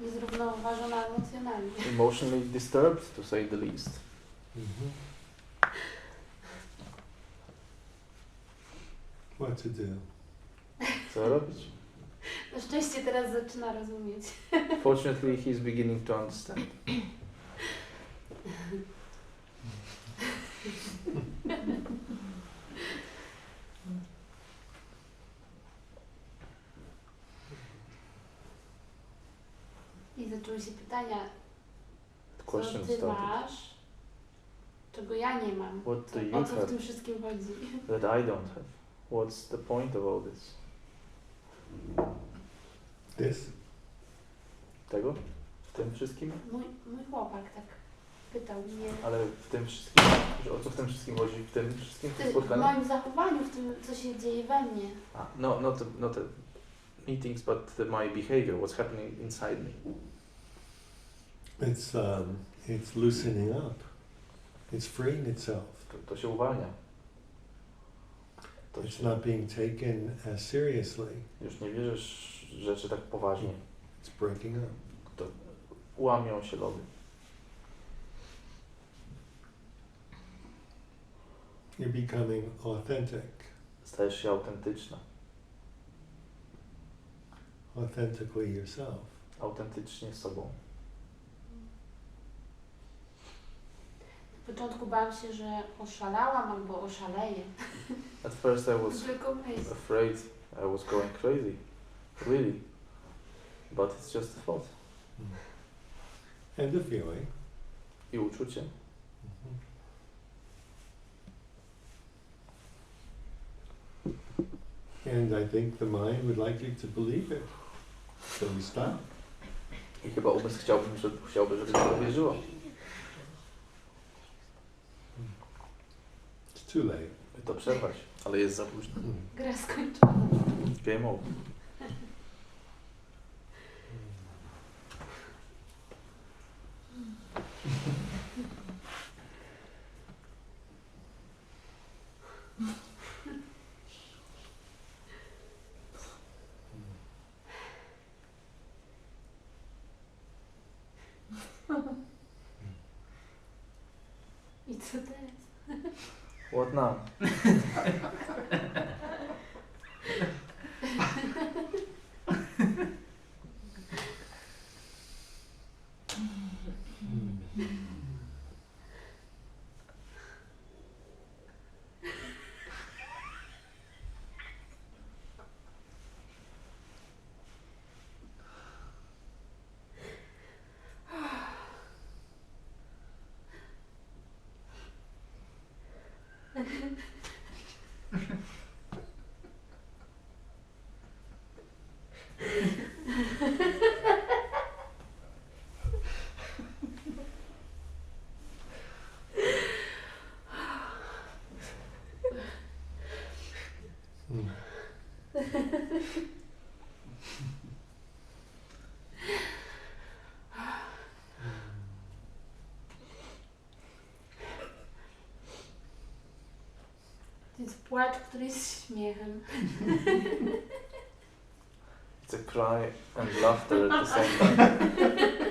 Niezrównoważona emocjonalnie. emotionally disturbed to say the least. Mhm. What to do? Co robić? Na szczęście teraz zaczyna rozumieć. Fortunately, he's beginning to understand. I zaczęły się pytania, The co question ty started. masz, czego ja nie mam. What do you O co w have tym wszystkim chodzi? that I don't have? What's the point of all this? This? Tego? W tym wszystkim? Mój chłopak tak pytał mnie. Ale w tym wszystkim? Że o co w tym wszystkim chodzi? W tym wszystkim W spotkaniu? moim zachowaniu, w tym, co się dzieje we mnie. No, not the meetings, but my behavior. What's happening inside me? It's loosening up. It's freeing itself. To się uwalnia. To It's się, not being taken as seriously. już nie bierzesz rzeczy tak poważnie. It's breaking up. Łamią się lody. You're becoming authentic. Stajesz się autentyczna. Authentically yourself. Autentycznie sobą. Na początku bałam się, że oszalałam albo oszaleję. At first I was Tylko myśl. afraid I was going crazy. Really. But it's just a thought. And the feeling. I uczucie. And I think the mind would like you to believe it. So we stop. I chyba umysł chciałby, żebyś to wierzyło. It's too late. By to przerwać. Ale jest za późno. Gra skończona. Game over. I co teraz? What now? To jest płacz, który jest śmiechem. It's a cry and laughter at the same time.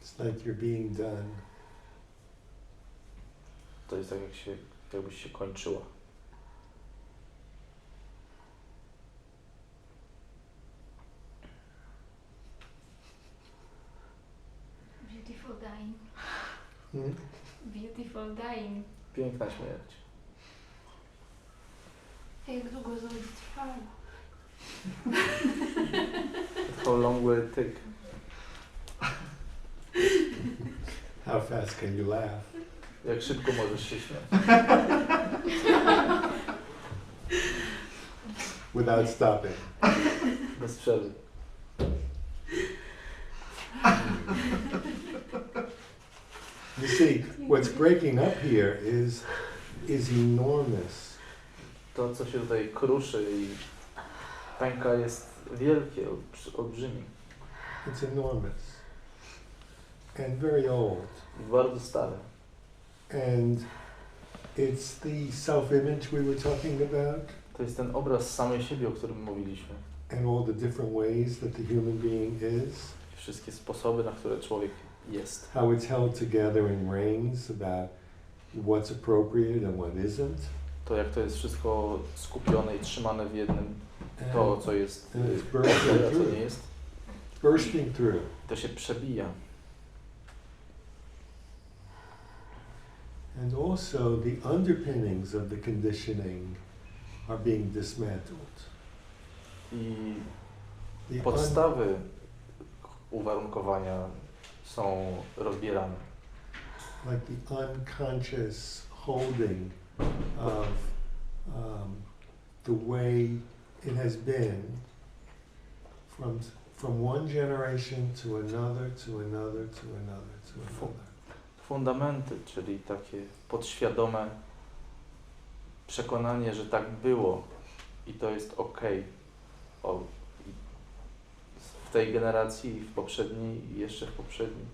It's like you're being done. To jest tak, jakbyś się kończyła. Beautiful dying. Hmm? Beautiful dying. Piękna śmierć. Jak długo to będzie trwało? How long will it take? How fast can you laugh? Jak szybko możesz się śmiać? Without stopping. Bez przerwy. You see, what's breaking up here is enormous. To, co się tutaj kruszy i pęka, jest wielkie, olbrzymie. It's enormous. And very old. I bardzo stare. And it's the self-image we were talking about, To jest ten obraz samej siebie, o którym mówiliśmy. and all the different ways that the human being is, Wszystkie sposoby, na które człowiek jest. how it's held together in rings about what's appropriate and what isn't. To, jak to jest wszystko skupione i trzymane w jednym, to, co jest And it's okej, bursting a co nie through. jest. Bursting through. To się przebija. And also the underpinnings of the conditioning are being dismantled. I The podstawy uwarunkowania są rozbierane. like the unconscious holding of the way it has been from one generation to another, to another, to another, to another. Fundamenty, czyli takie podświadome przekonanie, że tak było i to jest okej. W tej generacji, i w poprzedniej, i jeszcze w poprzedniej.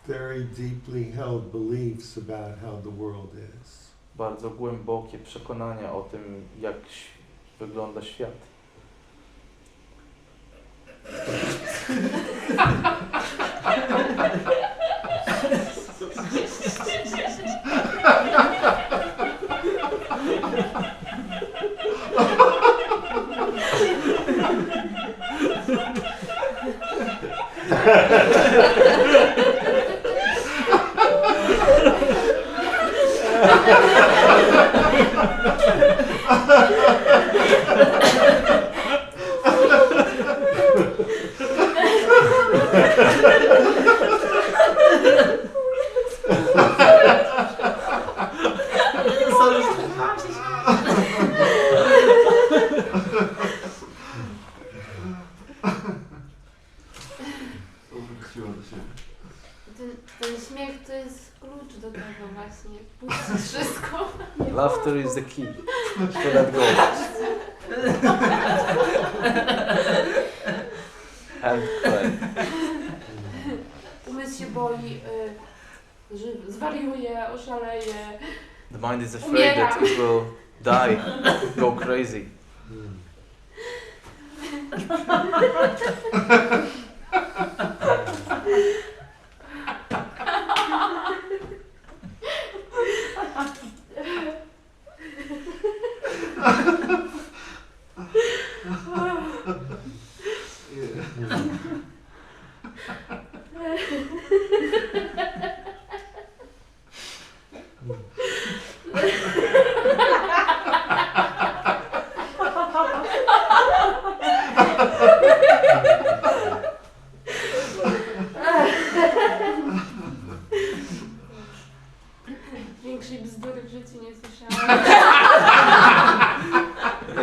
Very deeply held beliefs about how the world is. Bardzo głębokie przekonania o tym, jak wygląda świat. Ten śmiech to jest klucz do tego właśnie. Puścić wszystko. Laughter is the key to let go. And cry. Umysł się boi, że zwariuje, oszaleje. The mind is afraid that it will die, go crazy. Większej bzdury w życiu nie słyszałam.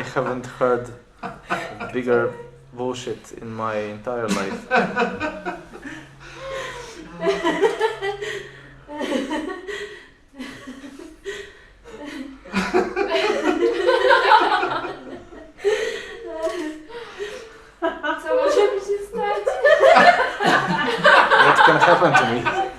I haven't heard bigger bullshit in my entire life. happened to me?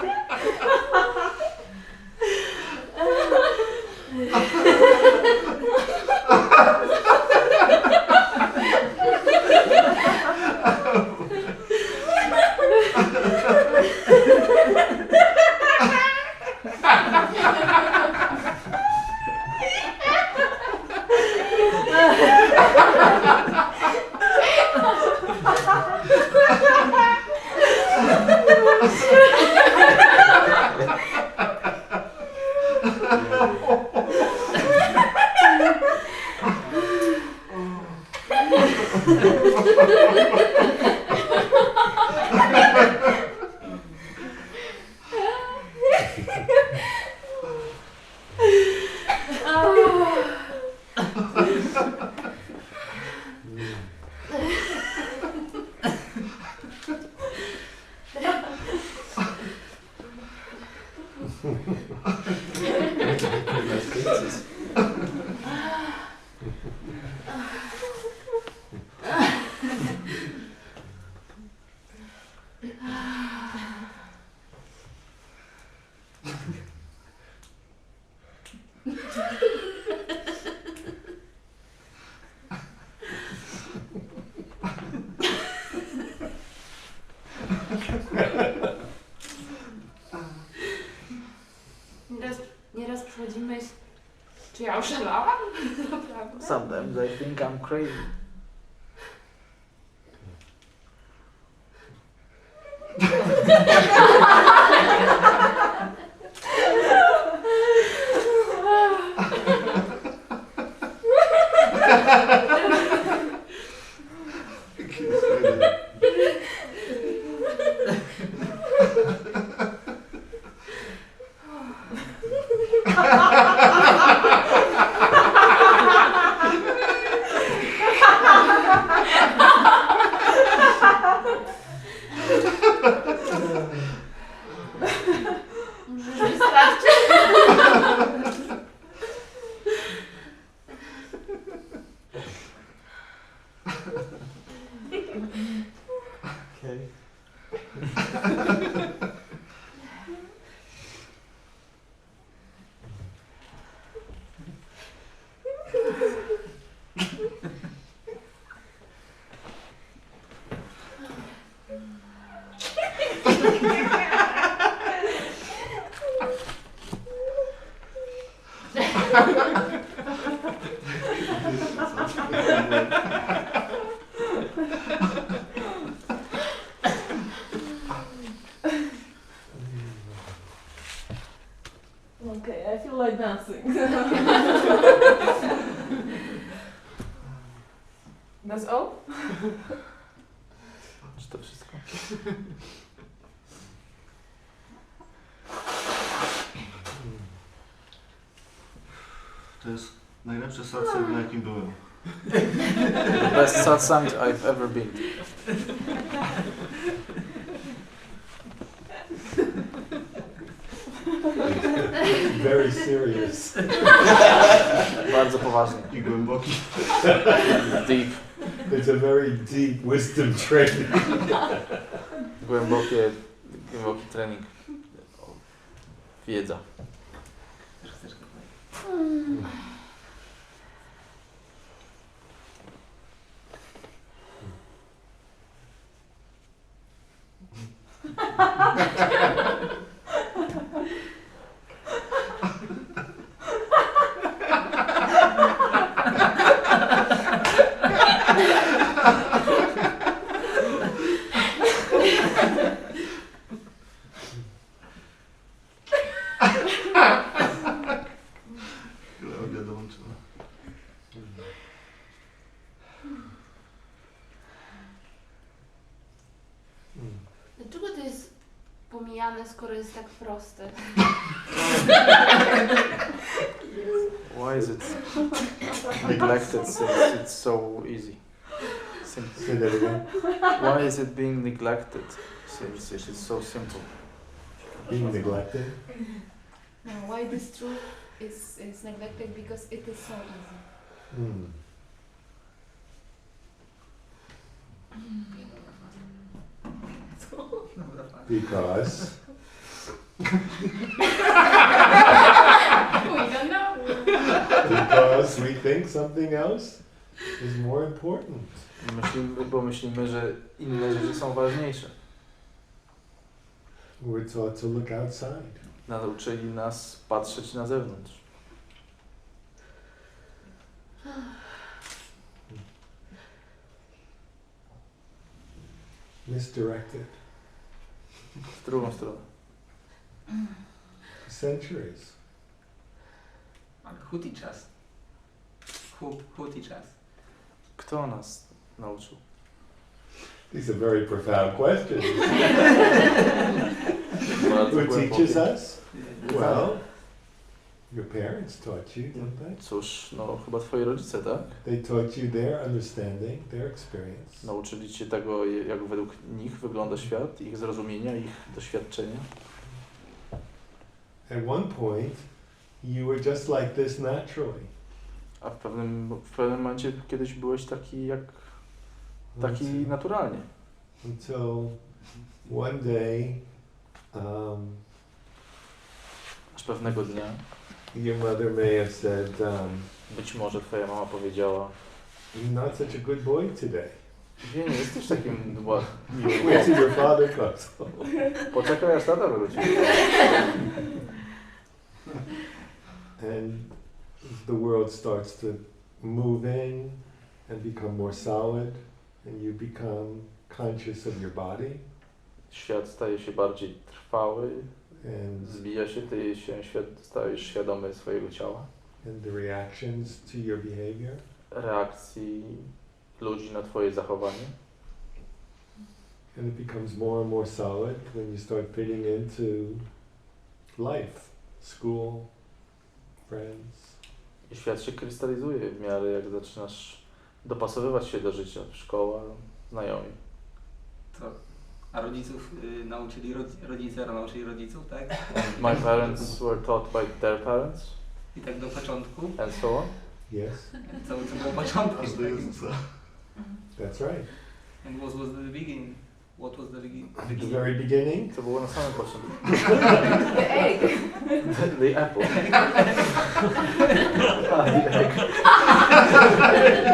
Nieraz przychodzi myśl, czy ja oszalałam? Naprawdę? Sometimes I think I'm crazy. Może wystarczy? Okay. Okay, I feel like dancing. That's all? Czy to wszystko? To jest najlepszy satsang, na jakim byłem. The best satsang I've ever been. Very serious. Bardzo poważnie. I głęboki. Deep. It's a very deep wisdom training. Głęboki trening. Wiedza. Klaudia dołączyła. Dlaczego to jest pomijane, skoro jest tak proste? Why is it neglected since it's so easy? Say that again. Why is it being neglected since it is so simple? Being neglected. No, why this truth is neglected? Because it is so easy. Hmm. Because We don't know. because we think something else is more important. Myślimy, że inne rzeczy są ważniejsze. We're taught to look outside. Nauczyli nas patrzeć na zewnątrz. Misdirected W drugą stronę. for centuries. Ale who teach us? Who teach us? Kto nas nauczył? These are very profound questions. Bardzo Who teaches głębokie. us? Well, your parents taught you, didn't they? Cóż, chyba twoi rodzice, tak? They taught you their understanding, their experience. Nauczyli cię tego, jak według nich wygląda świat, ich zrozumienia, ich doświadczenia. At one point, you were just like this naturally. A w pewnym momencie kiedyś byłeś taki naturalnie. Until one day, Aż pewnego dnia, your mother may have said, być może twoja mama powiedziała: "You're not such a good boy today. nie jesteś takim miłym Wait till chłopcem. your father comes home." Poczekaj, aż tata wróci. And the world starts to move in and become more solid, and you become conscious of your body. Świat staje się bardziej trwały, And zbija się, stajesz świadomy swojego ciała, the reactions to your behavior. reakcji ludzi na twoje zachowanie. And it becomes more and more solid when you start fitting into life, school, friends. I świat się krystalizuje w miarę jak zaczynasz dopasowywać się do życia, szkoła, znajomi. A rodziców nauczyli rodzice rodziców, tak? My parents were taught by their parents I tak do początku. and so on. Yes, Co było początkiem. Aż do Jezusa. that's right. And what was the beginning? What was the beginning? At the very beginning, To było na samym początku. The egg. The apple.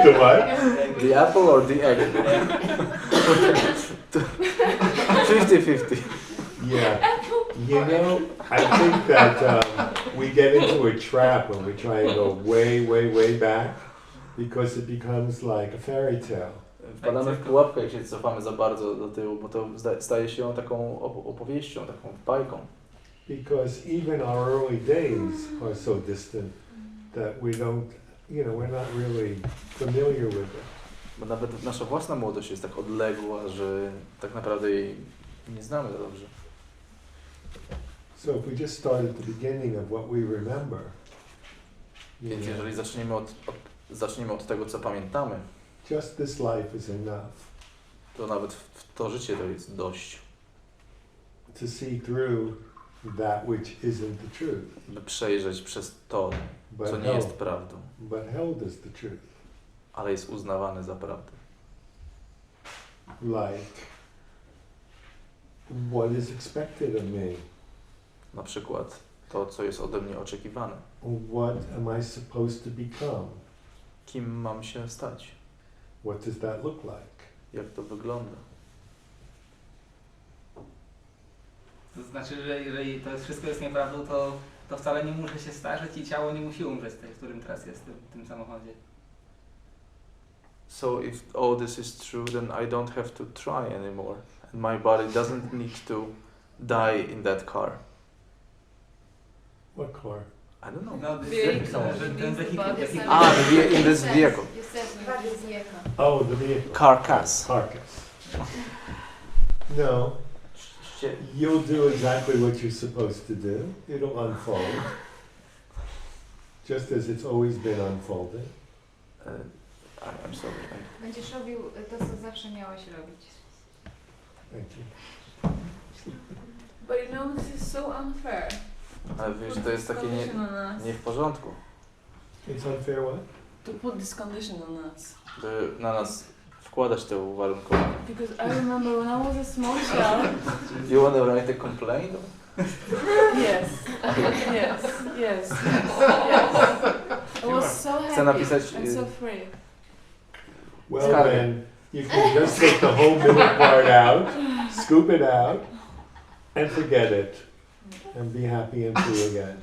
the what? The apple or the egg? 50-50. Yeah. You know, I think that we get into a trap when we try and go way, way, way back, because it becomes like a fairy tale. Wpadamy w pułapkę, jak się cofamy za bardzo do tyłu, bo to staje się taką opowieścią, taką bajką. Because even our early days are so distant that we don't, we're not really familiar with it. Bo nawet nasza własna młodość jest tak odległa, że tak naprawdę jej nie znamy za dobrze. So if we just start at the beginning of what we remember, Więc jeżeli zaczniemy od tego, co pamiętamy, just this life is enough to nawet w to życie to jest dość, to see through that which isn't the truth. by przejrzeć przez to, But co nie held, jest prawdą, held is the truth. ale jest uznawane za prawdę. Like, what is expected of me? Na przykład to, co jest ode mnie oczekiwane. What am I supposed to become? Kim mam się stać? What does that look like? Jak to wygląda? To znaczy, że jeżeli to wszystko jest nieprawdą, to wcale nie muszę się starzeć i ciało nie musi umrzeć, tak, w którym teraz jestem, w tym samochodzie. So if all this is true, then I don't have to try anymore. And my body doesn't need to die in that car. What car? I don't know. No, Vehicle. ten wehikuł. In this vehicle. You said this vehicle. Oh, the vehicle. Carcass. Carcass. No, you'll do exactly what you're supposed to do. It'll unfold, just as it's always been unfolding. I'm sorry. Będziesz robił to, co zawsze miałeś robić. Thank you. But you know, this is so unfair. Ale wiesz, to jest takie nie w porządku, It's unfair what? To put this condition on us. by na nas wkładać te uwarunkowania. Because I remember when I was a small child. You wanna write a complaint? Yes. Yes. Yes. Yes. I was so Chcę happy napisać and so free. Well Skargę. then, you can just take the whole middle part out, scoop it out, and forget it. And be happy and free again.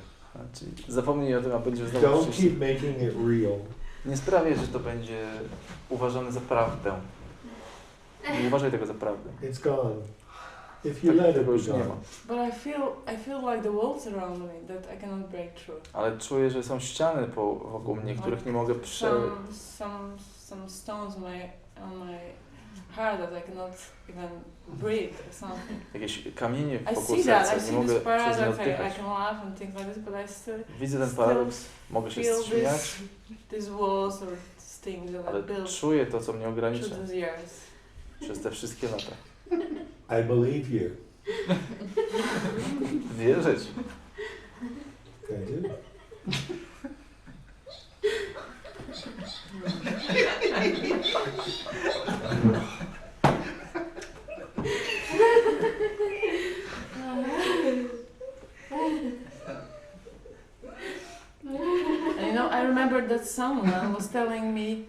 Czyli zapomnij o tym, a będziesz znowu Don't szczęśliwy. keep making it real. Nie sprawiaj, że to będzie uważane za prawdę. Nie uważaj tego za prawdę. It's gone. If you let it Tego be już nie ma. gone. But I feel like the walls around me that I cannot break through. Ale czuję, że są ściany wokół mnie, których nie mogę Some stones on my heart that I cannot even breathe or something. Jakieś kamienie I wokół see that. serca, I nie see mogę this przez nie paradox. I oddychać. can laugh and things like this, but I still Widzę ten paradoks, mogę się feel śmiać, these walls or these things that I ale built czuję to, co mnie ogranicza through these years. przez te wszystkie lata. I believe you. Wierzę ci. I do. And you know, I remember that someone was telling me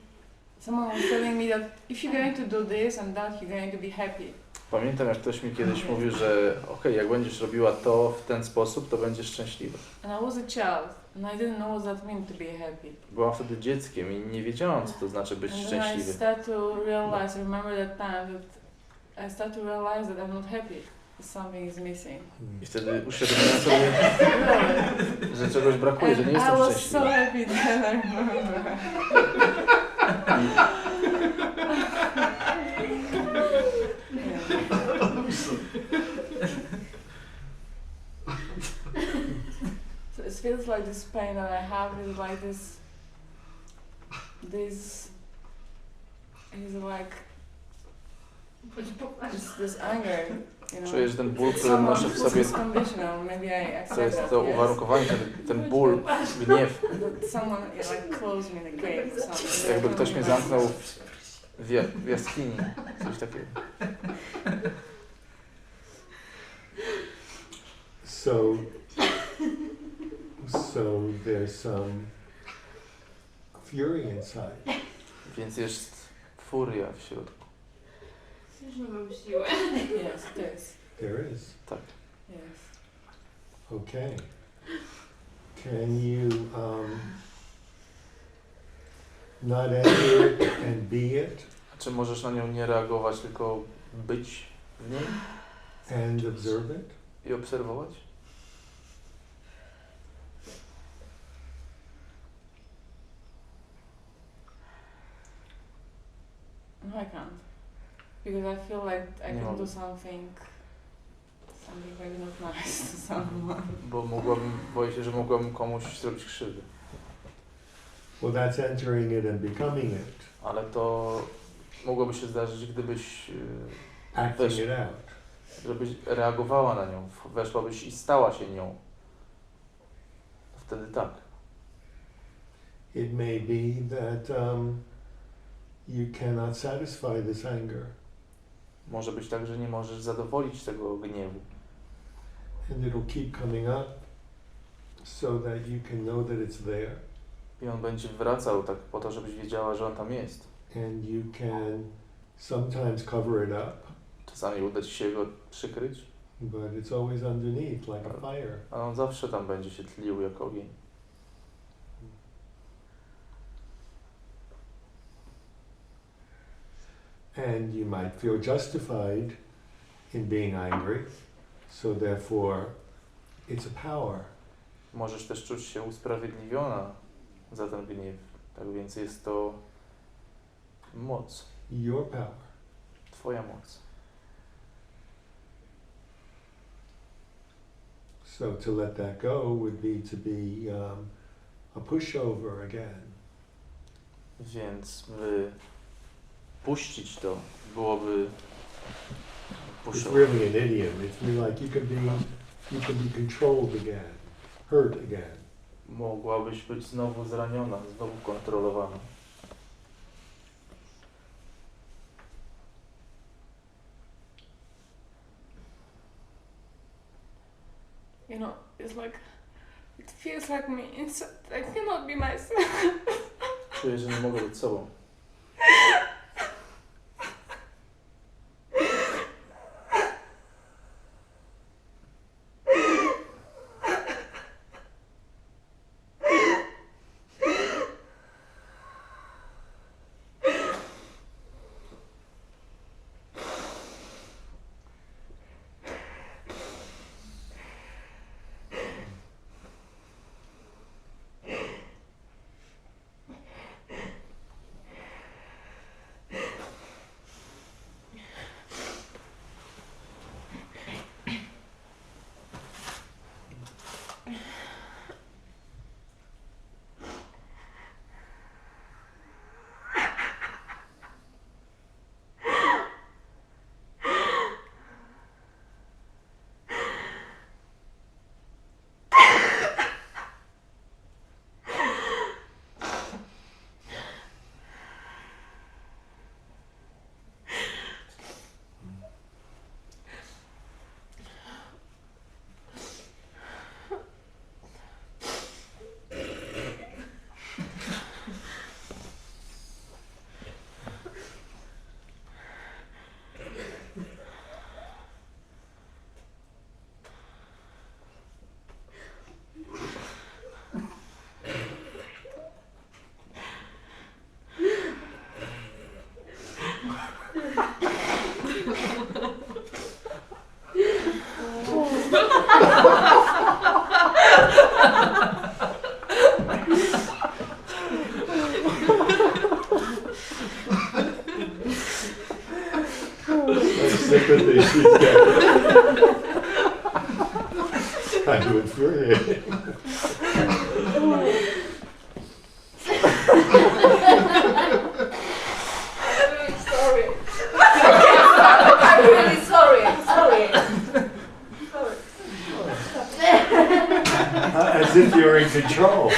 that if you're going to do this and that, you're going to be happy. Pamiętam, jak ktoś mi kiedyś mówił, że jak będziesz robiła to w ten sposób, to będziesz szczęśliwa. And I was a child, and I didn't know what that meant to be happy. Byłam wtedy dzieckiem i nie wiedziałam, co to znaczy być And then I szczęśliwy. started to realize, I remember that time that I started to realize that I'm not happy. That something is missing. I wtedy uświadomiłem sobie, że czegoś brakuje, że nie And I jestem was so szczęśliwy. happy that I remember. So it feels like this pain that I have is like this is like this anger, you know. Czuję, że ten ból, który Someone noszę w puts sobie, this conditional, maybe I to accept jest that, to yes. uwarunkowanie, ten ból, gniew. That someone like closed me in a grave or something. Jakby ktoś mnie zamknął w jaskini, coś takiego. So there's some fury inside. Więc jest furia w środku. Że mam siłę. Yes, it is. There is. Tak. Yes. Okay. Can you not enter it and be it A czy możesz na nią nie reagować, tylko być w niej and observe it? i obserwować? No, I can't. Because I feel like I Nie can mogę. do something maybe not nice to someone. Bo boję się, że mogłabym komuś zrobić krzywdę. Well, that's entering it and becoming it, Ale to mogłoby się zdarzyć, gdybyś, acting it out. żebyś reagowała na nią, weszłabyś i stała się nią. Wtedy tak. It may be that you cannot satisfy this anger, Może być tak, że nie możesz zadowolić tego gniewu. and it'll keep coming up so that you can know that it's there, I on będzie wracał tak po to, żebyś wiedziała, że on tam jest. and you can sometimes cover it up, Czasami uda ci się go przykryć, but it's always underneath like a fire. a on zawsze tam będzie się tlił jak ogień. And you might feel justified in being angry, so therefore it's a power. Możesz też czuć się usprawiedliwiona za ten gniew. Tak więc jest to moc, Your power. twoja moc. So to let that go would be to be a pushover again. Więc puścić to byłoby It's really an idiom. It's really like you can be controlled again, hurt again. Mogłabyś być znowu zraniona, znowu kontrolowana. you know, it's like, it feels like me inside. I cannot be myself. Czuję, że nie mogę być sobą. Sympathy she's got. Kind of infuriating. I'm really sorry. As if you're in control.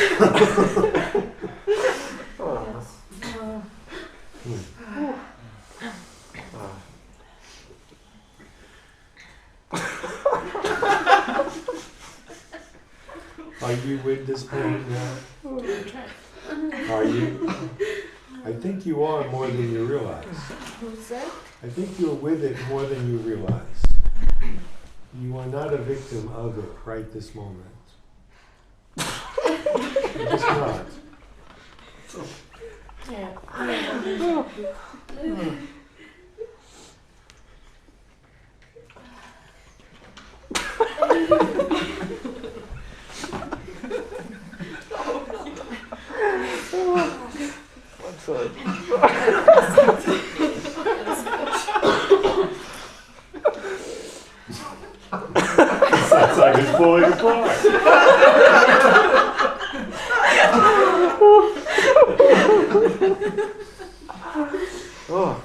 Are you with this pain now? Are you? I think you are more than you realize. Who's that? I think you're with it more than you realize. You are not a victim of it right this moment. You're just not. Yeah. I'm sorry. Satsang is falling apart. Oh,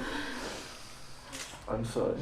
I'm sorry.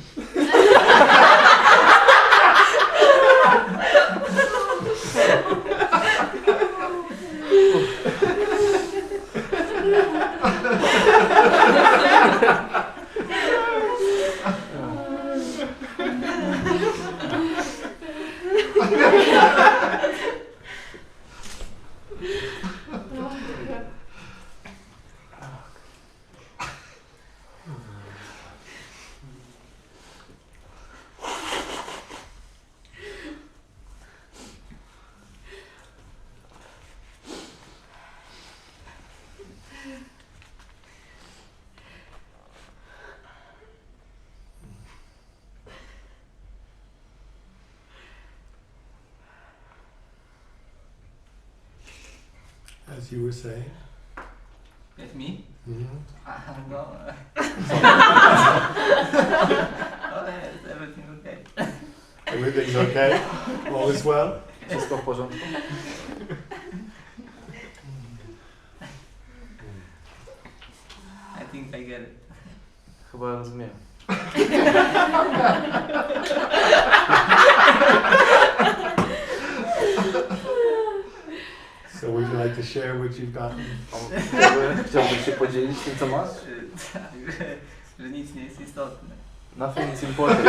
As you were saying. It's me? Mm-hmm. No. Is everything okay? Everything's okay? All is well? Wszystko w porządku? I think I get it. Chyba rozumiem. So would you like to share what you've gotten? Chciałbyś się podzielić tym, co masz? Że nic nie jest istotne. Nothing is important.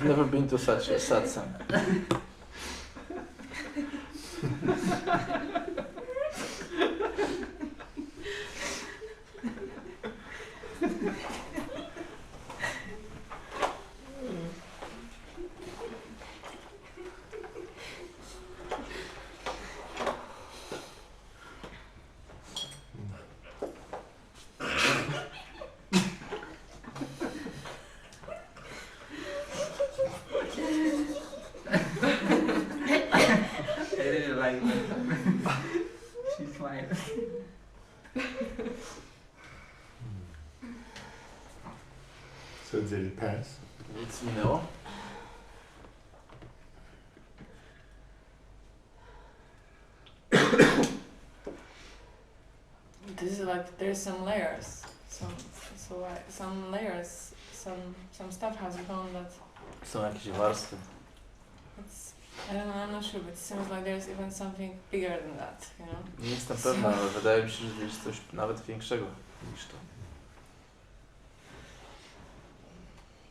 I've never been to such a satsang. I really like her. She's fine. So did it pass? Nic minęło. This is like there's some layers, some layers, some stuff has gone that Są jakieś warstwy. it's, I don't know, I'm not sure, but it seems like there's even something bigger than that, you know. Nie jestem pewna, ale wydaje mi się, że jest coś nawet większego niż to.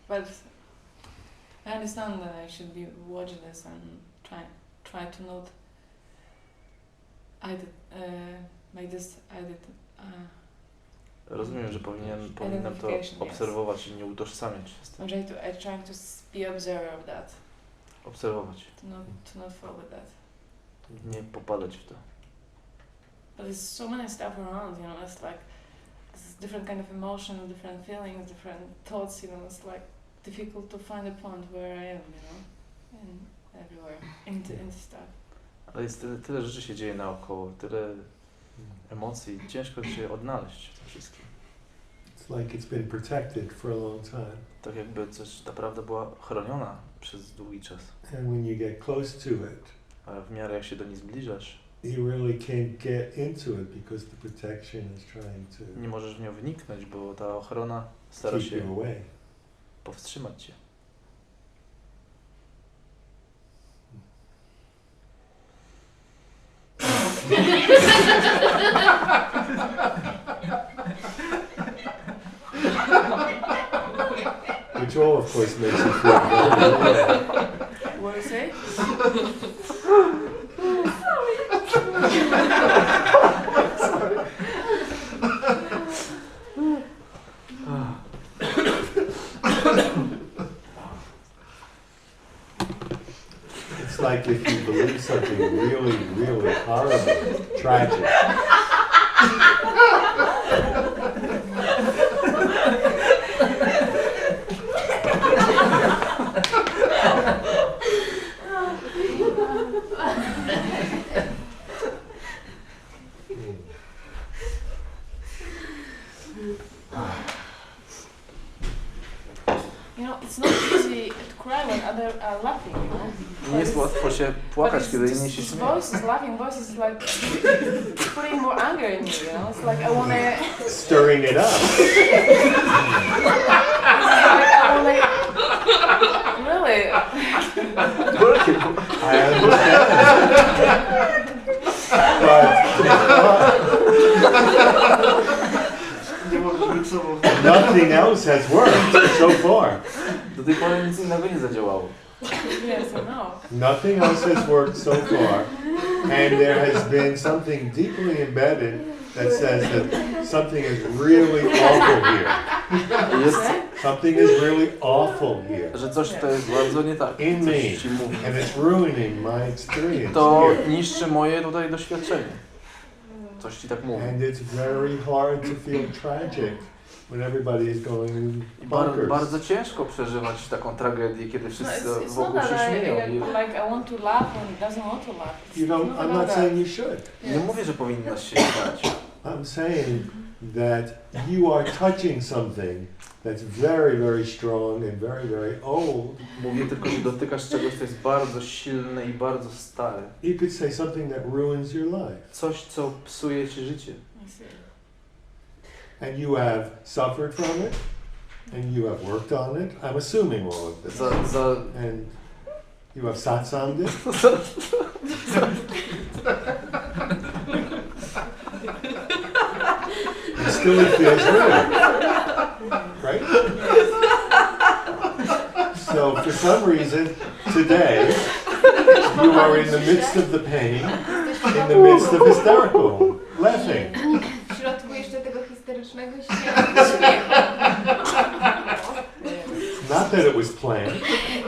But I understand that I should be watch this and try to note. Like this, Rozumiem, że powinnam to obserwować i nie utożsamiać się z tym. I'm trying to be observer of that. Obserwować. To not fall with that. Nie popadać w to. But there's so many stuff around, you know. It's like it's different kind of emotions, different feelings, different thoughts. You know, it's like difficult to find a point where I am, you know, and everywhere into stuff. Ale jest tyle rzeczy się dzieje naokoło, tyle emocji. Ciężko się odnaleźć w tym wszystkim. It's like it's been protected for a long time. Tak jakby coś, ta prawda była chroniona przez długi czas. And when you get close to it, A w miarę jak się do niej zbliżasz, you really can't get into it because the protection is trying to nie możesz w nią wniknąć, bo ta ochrona stara keep się you away. powstrzymać cię. Which all, of course, makes you feel very What do you say? It's like if you believe something really, really horrible, tragic. You know, it's not easy to cry when others are laughing, you know. Nie jest łatwo się płakać, kiedy inni się śmieją. Voice is laughing, voice is like putting more anger in me, you know. It's like I wanna. Stirring it up. Really? I understand. But nothing else has worked so far. Do tej pory nic innego nie zadziałało. Yes, I know. Nothing else has worked so far. And there has been something deeply embedded that says that something is really awful here. Jest, Something is really awful here. że coś to jest bardzo nie tak. In me. Coś ci mówi. And it's ruining my experience To here. niszczy moje tutaj doświadczenie. Coś ci tak mówi. And it's very hard to feel tragic when everybody is going I bonkers. bardzo ciężko przeżywać taką tragedię, kiedy wszyscy it's wokół not się that śmieją. like I want to laugh when it doesn't want to laugh. You don't, It's I'm about not that. saying you should. Nie mówię, że powinnaś się śmiać. I'm saying that you are touching something that's very, very strong and very, very old. Mówię tylko, że dotykasz czegoś, co jest bardzo silne i bardzo stare. You could say something that ruins your life. Coś, co psuje ci życie. I see. And you have suffered from it, and you have worked on it. I'm assuming all of this. And you have satsanged it. And still it feels real. Right? So But for some reason, today, you are in the midst of the pain, in the midst of hysterical laughing. W środku jeszcze tego histerycznego śmiechu. Not that it was planned,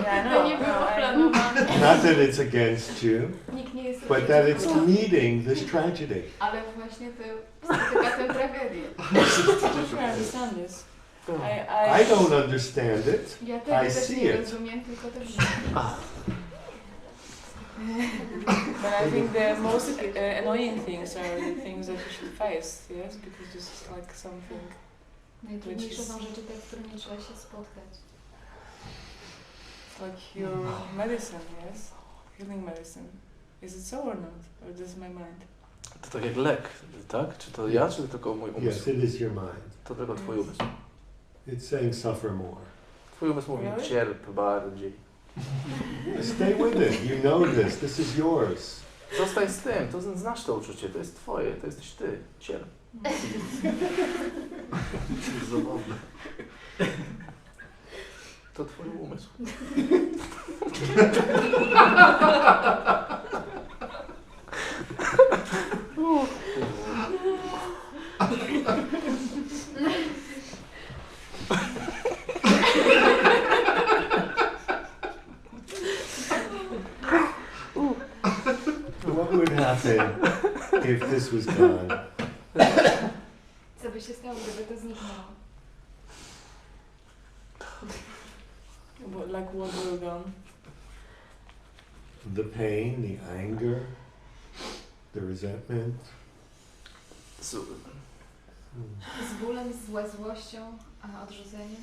Yeah, To nie było planowane. not that it's against you, Nikt nie jest but that it's meeting this tragedy. Ale właśnie to spotyka tę tragedię. I understand this. I don't understand it. Ja I tego też see nie it. rozumiem, tylko też But I think the most annoying things are the things that you should face, yes? Because this is like something. Najtrudniejsze są rzeczy te, z którymi trzeba się spotkać. It's like your medicine, yes? Healing medicine. Is it so or not? Or just my mind? To tak jak lek, tak? Czy to ja, czy tylko mój Yes, umysł? it is your mind. To tylko twój umysł. It's saying suffer more. Twój umysł mówi Really? cierp bardziej. Stay with it. You know this. This is yours. Zostań z tym, to znasz to uczucie, to jest twoje, to jesteś ty, cierp. Zabawne. To twój umysł. What would happen if this was gone? Co by się stało, gdyby to zniknęło? Like what will gone? The pain, the anger, the resentment. Z- Z bólem, z złością, a odrzuceniem?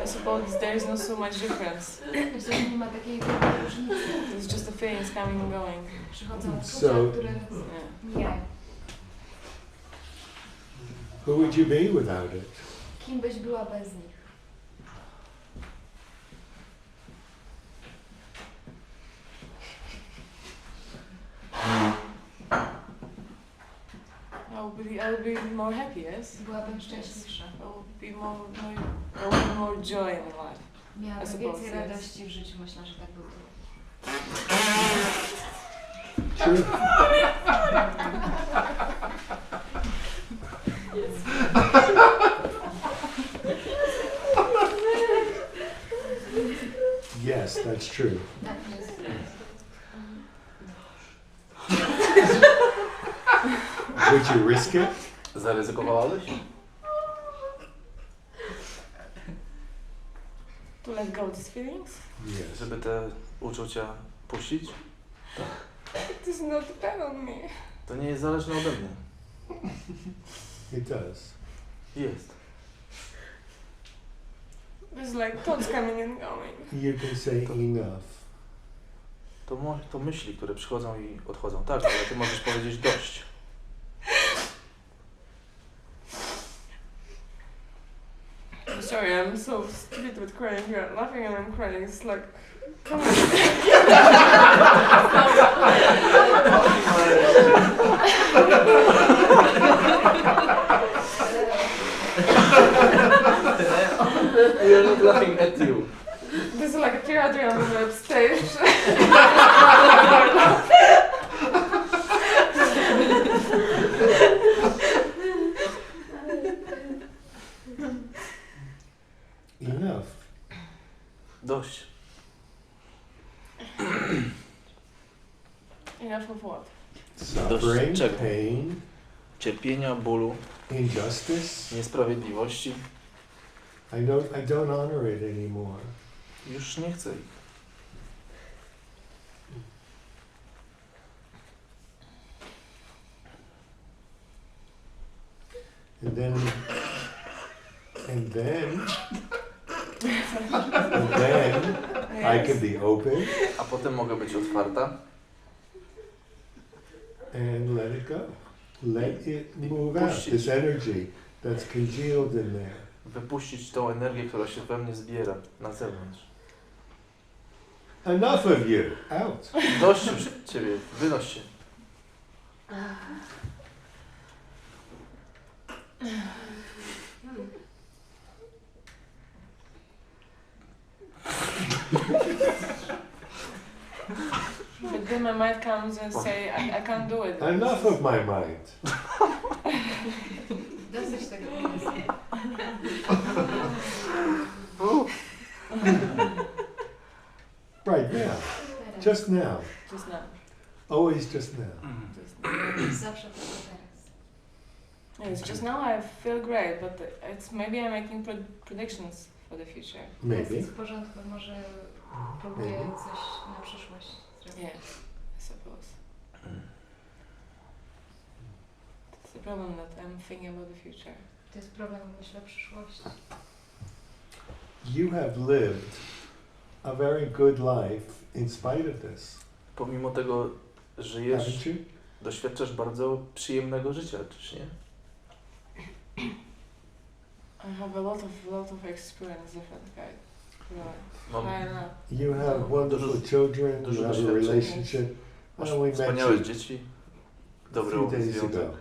I suppose there is not so much difference. Myślę, że nie ma takiej wielkiej różnicy. It's just the feelings coming and going. Przychodzą So- uczucia, które Yeah. mijają. Who would you be without it? Kim byś była bez nich? I would be more happy, yes? Byłabym szczęśliwsza. I would be I would have more joy in life. I Miałabym suppose, więcej yes. radości w życiu, myślę, że tak by było. True. Yes, that's true. Tak jest. Would you risk it? Zaryzykowałabyś? To let go these feelings? Yes. Żeby te uczucia puścić? It does not depend on me. To nie jest zależne ode mnie. It does. Jest. There's like thoughts coming and going. You can say enough. To myśli, które przychodzą i odchodzą. Tak, ale ty możesz powiedzieć dość. I'm sorry, I'm so stupid with crying. You're laughing and I'm crying. It's like, come on. We are not laughing at you. This is like a theater on the stage. Enough. Dość. Enough of what? Suffering, czego? pain, Cierpienia, bólu, injustice. niesprawiedliwości. I don't honor it anymore. Już nie chcę ich. And then I can be open A potem mogę być otwarta and let it go. Let it move out. Puścić. This energy that's congealed in there. wypuścić tą energię, która się we mnie zbiera na zewnątrz. Enough of you. Out. Dość już ciebie, wynoś się. then my mind comes and say, I can't do it. Enough of my mind. Dosyć tego pomysłu. Right now. Teraz. Just now. Just now. Always just now. Just now. Zawsze tylko teraz. Yes, just now I feel great, but it's maybe I'm making predictions for the future. Teraz Maybe. jest w porządku, może próbuję coś na przyszłość zrobić. Yeah, I suppose. It's the problem that I'm thinking about the future. To jest problem, myślę, o przyszłości. You have lived a very good life in spite of this. Pomimo tego żyjesz, Haven't you? doświadczasz bardzo przyjemnego życia, czyż nie? I have a lot of experience, different kind. Really. Mam I know. You have wonderful children, dużo you have a doświadczeń. relationship. Masz Well, we met wspaniałe you dzieci, a dobry few days związek. ago.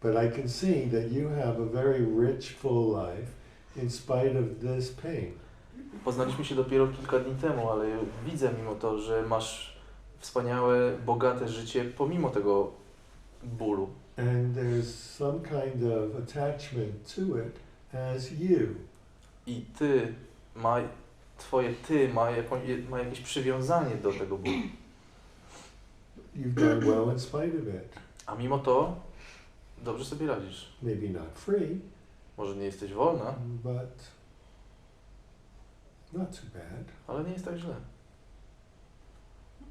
But I can see that you have a very rich, full life in spite of this pain. Poznaliśmy się dopiero kilka dni temu, ale widzę mimo to, że masz wspaniałe, bogate życie pomimo tego bólu. And there's some kind of attachment to it as you. I twoje ma jakieś przywiązanie do tego bólu. You've done well in spite of it. A mimo to dobrze sobie radzisz. Maybe not free, Może nie jesteś wolna, but not too bad. ale nie jest tak źle.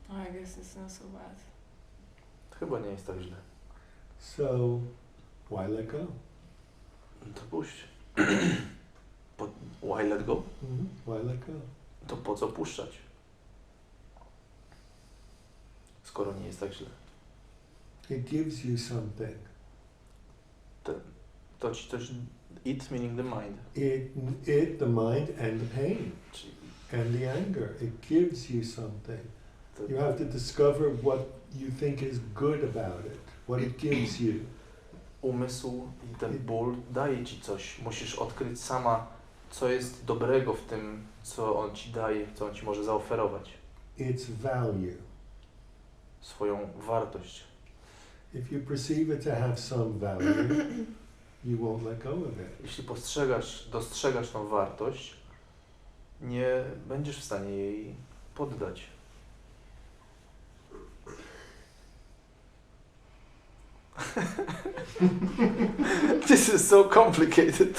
I guess it's not so bad. Chyba nie jest tak źle. So, why let go? To puść. Why let go? Why let go? To po co puszczać? Skoro nie jest tak źle. It gives you something. To ci coś... It meaning the mind. The mind and the pain Czyli and the anger. It gives you something. to, You have to discover what you think is good about it, what it gives you. umysł i ten ból daje ci coś. Musisz odkryć sama, co jest dobrego w tym, co on ci daje, co on ci może zaoferować. Its value. Swoją wartość. If you perceive it to have some value, you won't let go of it. Jeśli dostrzegasz tą wartość, nie będziesz w stanie jej poddać. This is so complicated.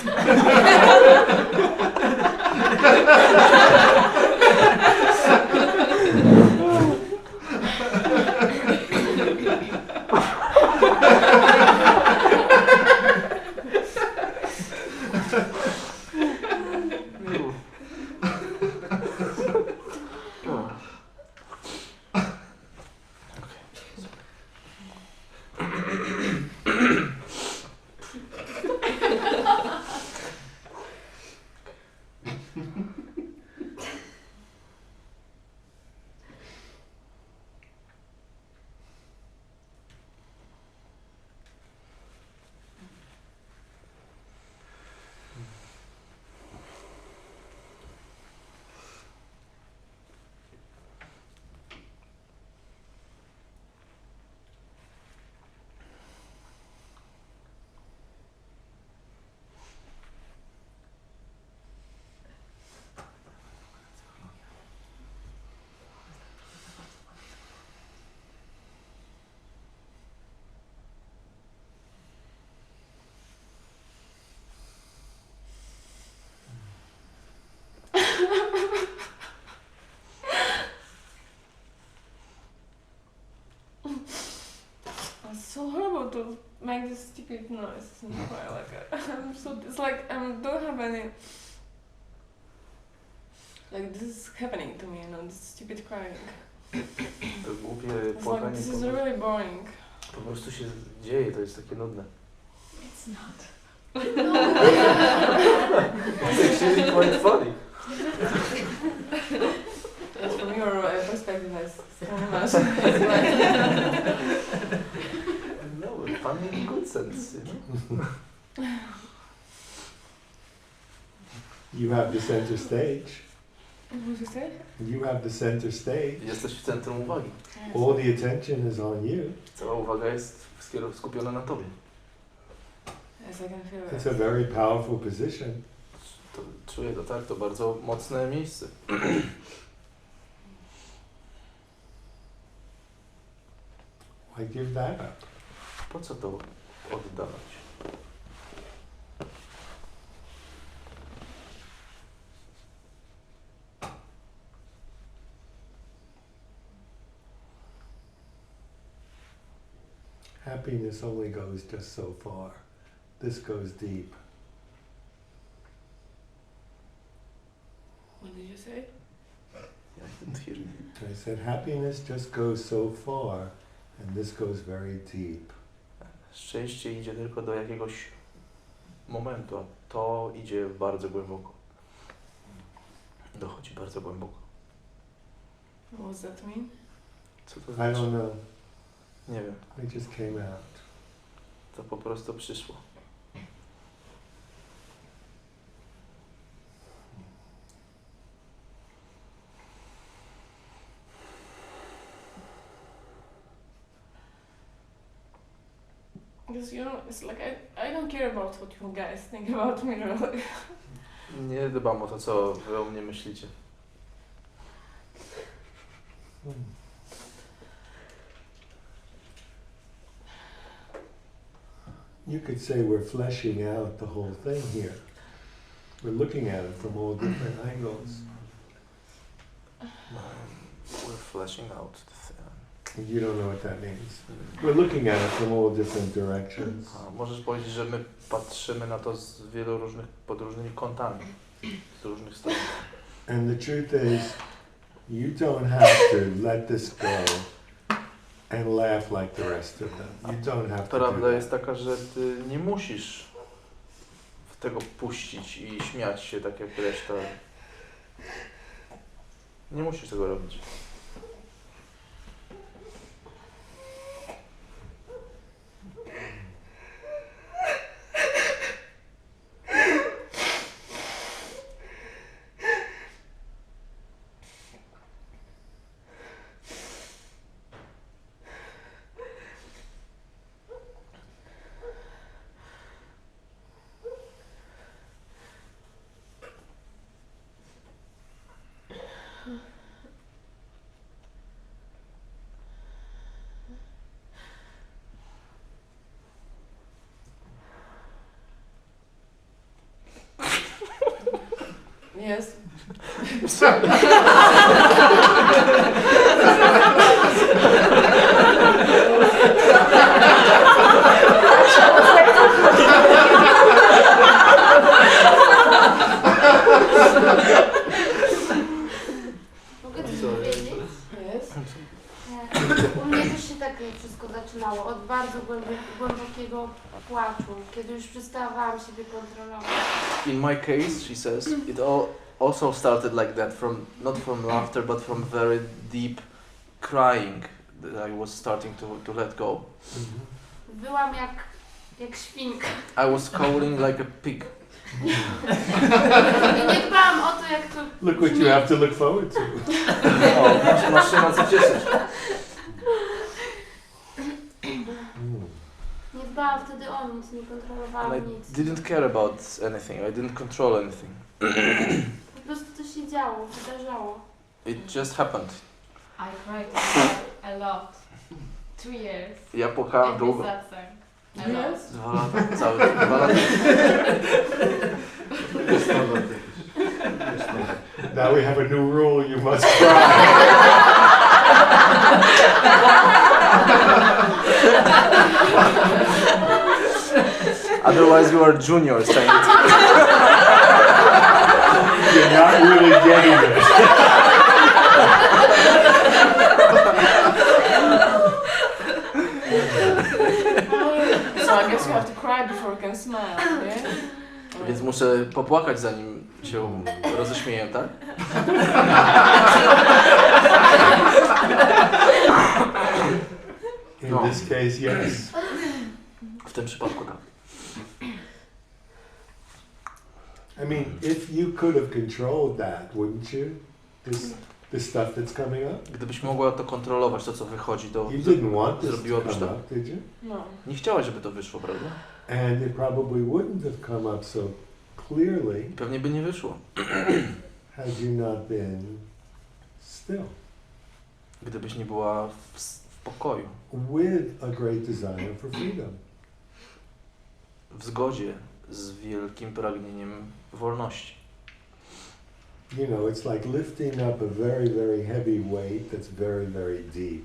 It's so horrible to make this stupid noise and cry I'm so. It's like I don't have any. Like this is happening to me, this stupid crying. To głupie It's like płakanie this is really boring. po prostu się dzieje, to jest takie nudne. It's not. It's actually quite funny. Yes, from your perspective, it's so much. No, funny in good sense, you know? You have the center stage. What did you say? You have the center stage. Jesteś w centrum uwagi. All the attention is on you. Cała uwaga jest skupiona na tobie. Yes, I can feel it. It's a very powerful position. To, czuję to, tak? To bardzo mocne miejsce. Why give that up? Po co to oddawać? Happiness only goes just so far. This goes deep. What did you say? I didn't hear you. I said happiness just goes so far, and this goes very deep. Szczęście idzie tylko do jakiegoś momentu, a to idzie bardzo głęboko. Dochodzi bardzo głęboko. What does that mean? Co to I znaczy? don't know. Nie wiem. It just came out. To po prostu przyszło. Because you know, it's like I don't care about what you guys think about me, really. Nie dbam o to, co wy o mnie myślicie. You could say we're fleshing out the whole thing here. We're looking at it from all different angles. We're fleshing out the You don't know what that means. We're looking at it from all different directions. A możesz powiedzieć, że my patrzymy na to z wielu różnych, pod różnymi kątami, z różnych stron. And the truth is, you don't have to let this go and laugh like the rest of them. You don't have to do Prawda that. jest taka, że ty nie musisz w tego puścić i śmiać się tak jak reszta. Nie musisz tego robić. Yes. Mogę coś powiedzieć? Yes. U mnie też się tak wszystko zaczynało, od bardzo głębokiego płaczu, kiedy już przestawałam siebie kontrolować. In my case, she says, it also started like that, not from laughter, but from very deep crying that I was starting to let go. Byłam jak świnka. I was calling like a pig. I nie dbałam o to, jak to Look what you have to look forward to. O, masz się na co cieszyć. nie dbałam wtedy o nic, nie kontrolowałam And I nic. didn't care about anything. I didn't control anything. Po prostu to się działo, wydarzało. It just happened. I cried a lot. 2 years. Ja płakałem Every długo. Satsang. A lot. Yes. 2 lata, całe 2 lata. Now we have a new rule, you must cry. Otherwise you are junior saint. You're not really getting it. So I guess you have to cry before you can smile, yeah? Więc muszę popłakać zanim się roześmieję, tak? In No. this case, yes. W tym przypadku tak. I mean, if you could have controlled that, wouldn't you? This stuff that's coming up? Gdybyś mogła to kontrolować, to co wychodzi, to You didn't want this to zrobiłabyś come to? up, did you? No. Nie chciałaś, żeby to wyszło, prawda? And it probably wouldn't have come up so clearly I pewnie by nie wyszło, had you not been still, gdybyś nie była w pokoju, with a great desire for freedom. w zgodzie z wielkim pragnieniem wolności. You know, it's like lifting up a very, very heavy weight that's very, very deep.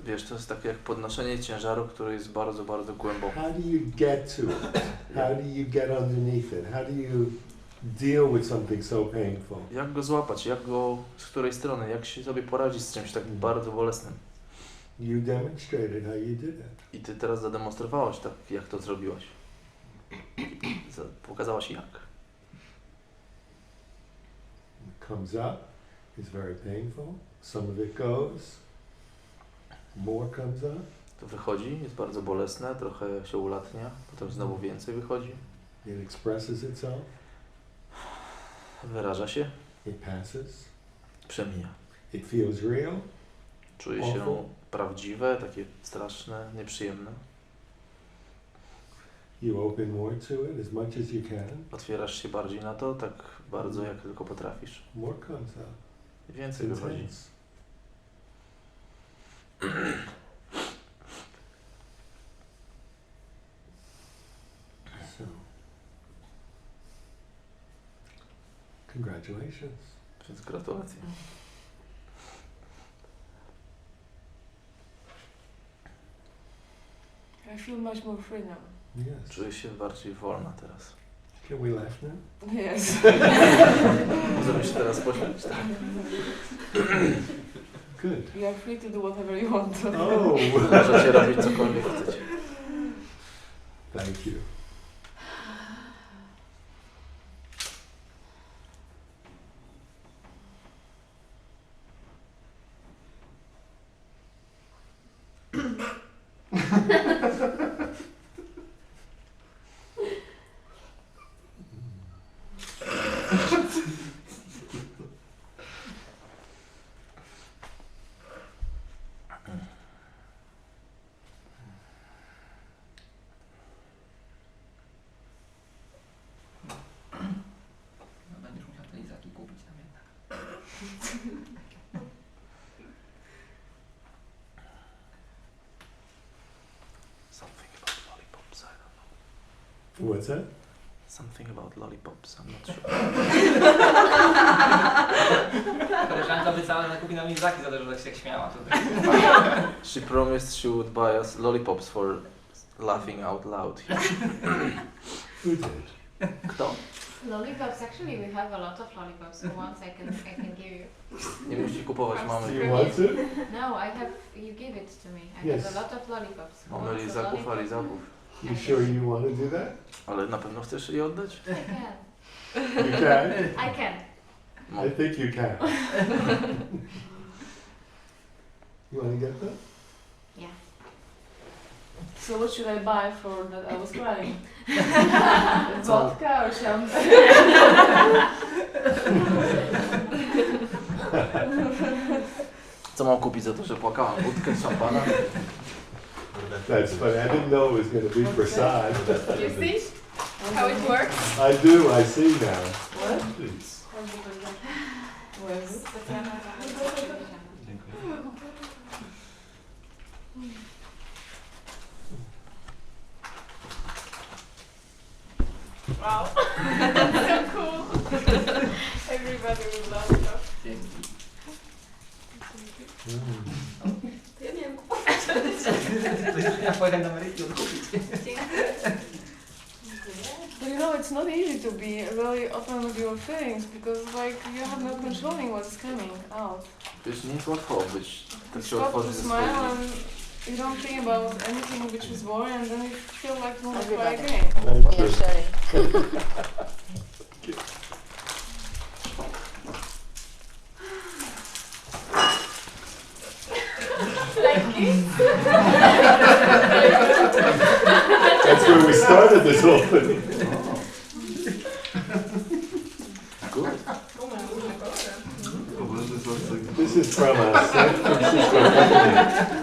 Wiesz, to jest takie jak podnoszenie ciężaru, który jest bardzo, bardzo głęboko. How do you get to it? How do you get underneath it? How do you deal with something so painful? Jak go złapać? Jak go, z której strony? Jak się sobie poradzić z czymś tak bardzo bolesnym? You demonstrated how you did it. I ty teraz zademonstrowałaś tak, jak to zrobiłaś. Pokazałaś jak. It comes up, it's very painful. Some of it goes, more comes up. To wychodzi, jest bardzo bolesne, trochę się ulatnia, potem znowu więcej wychodzi. It expresses itself, Wyraża się, it passes, przemija. it feels real, Czuje się awful. prawdziwe, takie straszne, nieprzyjemne. You open more to it as much as you can, Otwierasz się bardziej na to, tak bardzo jak tylko potrafisz. more comes up. I więcej wychodzi. Intense. So, congratulations. Więc gratulacje. I feel much more free now. Yes. Czuję się bardziej wolna teraz. Can we laugh now? Yes. Możemy się teraz pośmiać? Good. You are free to do whatever you want. Oh, Możecie robić cokolwiek chcecie. thank you. No, będziesz musiał te lizaki kupić nam jednak. Something about lollipops, I don't know. What's that? Something about lollipops, I'm not sure. Koleżanka obiecała, że kupi nam lizaki za to, że tak się tak śmiała tutaj. She promised she would buy us lollipops for laughing out loud. Who did? Kto? Lollipops, actually we have a lot of lollipops, so once I can give you. Nie musi kupować Do mamy. you want to? No, I have, you give it to me. I Yes. have a lot of lollipops. Who Mamy wants a lizaków, a lollipop? lizaków. You sure you want to do that? Ale na pewno chcesz je oddać? I can. You can? I can. No. I think you can. You want to get that? Yeah. So what should I buy for that I was crying? Vodka or champagne? Co mam kupić za to, że płakałam? Wódkę, szampana? That's funny. I didn't know it was going to be Prasad. You see how it works? I do. I see now. What? Please. Where is it? Wow. So cool. Everybody will love it. To ja nie wiem kupować. Ja pojechałem do Ameryki odkupić. But you know, it's not easy to be really open with your feelings because like you have no controlling what's coming out. Wiesz, nie jest łatwo być, tak You się stop otworzyć to ze smile swoimi. and you don't think about anything which is boring and then you feel like you want to cry Everybody. again. Thank We you. are sharing. That's where we started this whole thing. Good. W ogóle This is This is from San Francisco.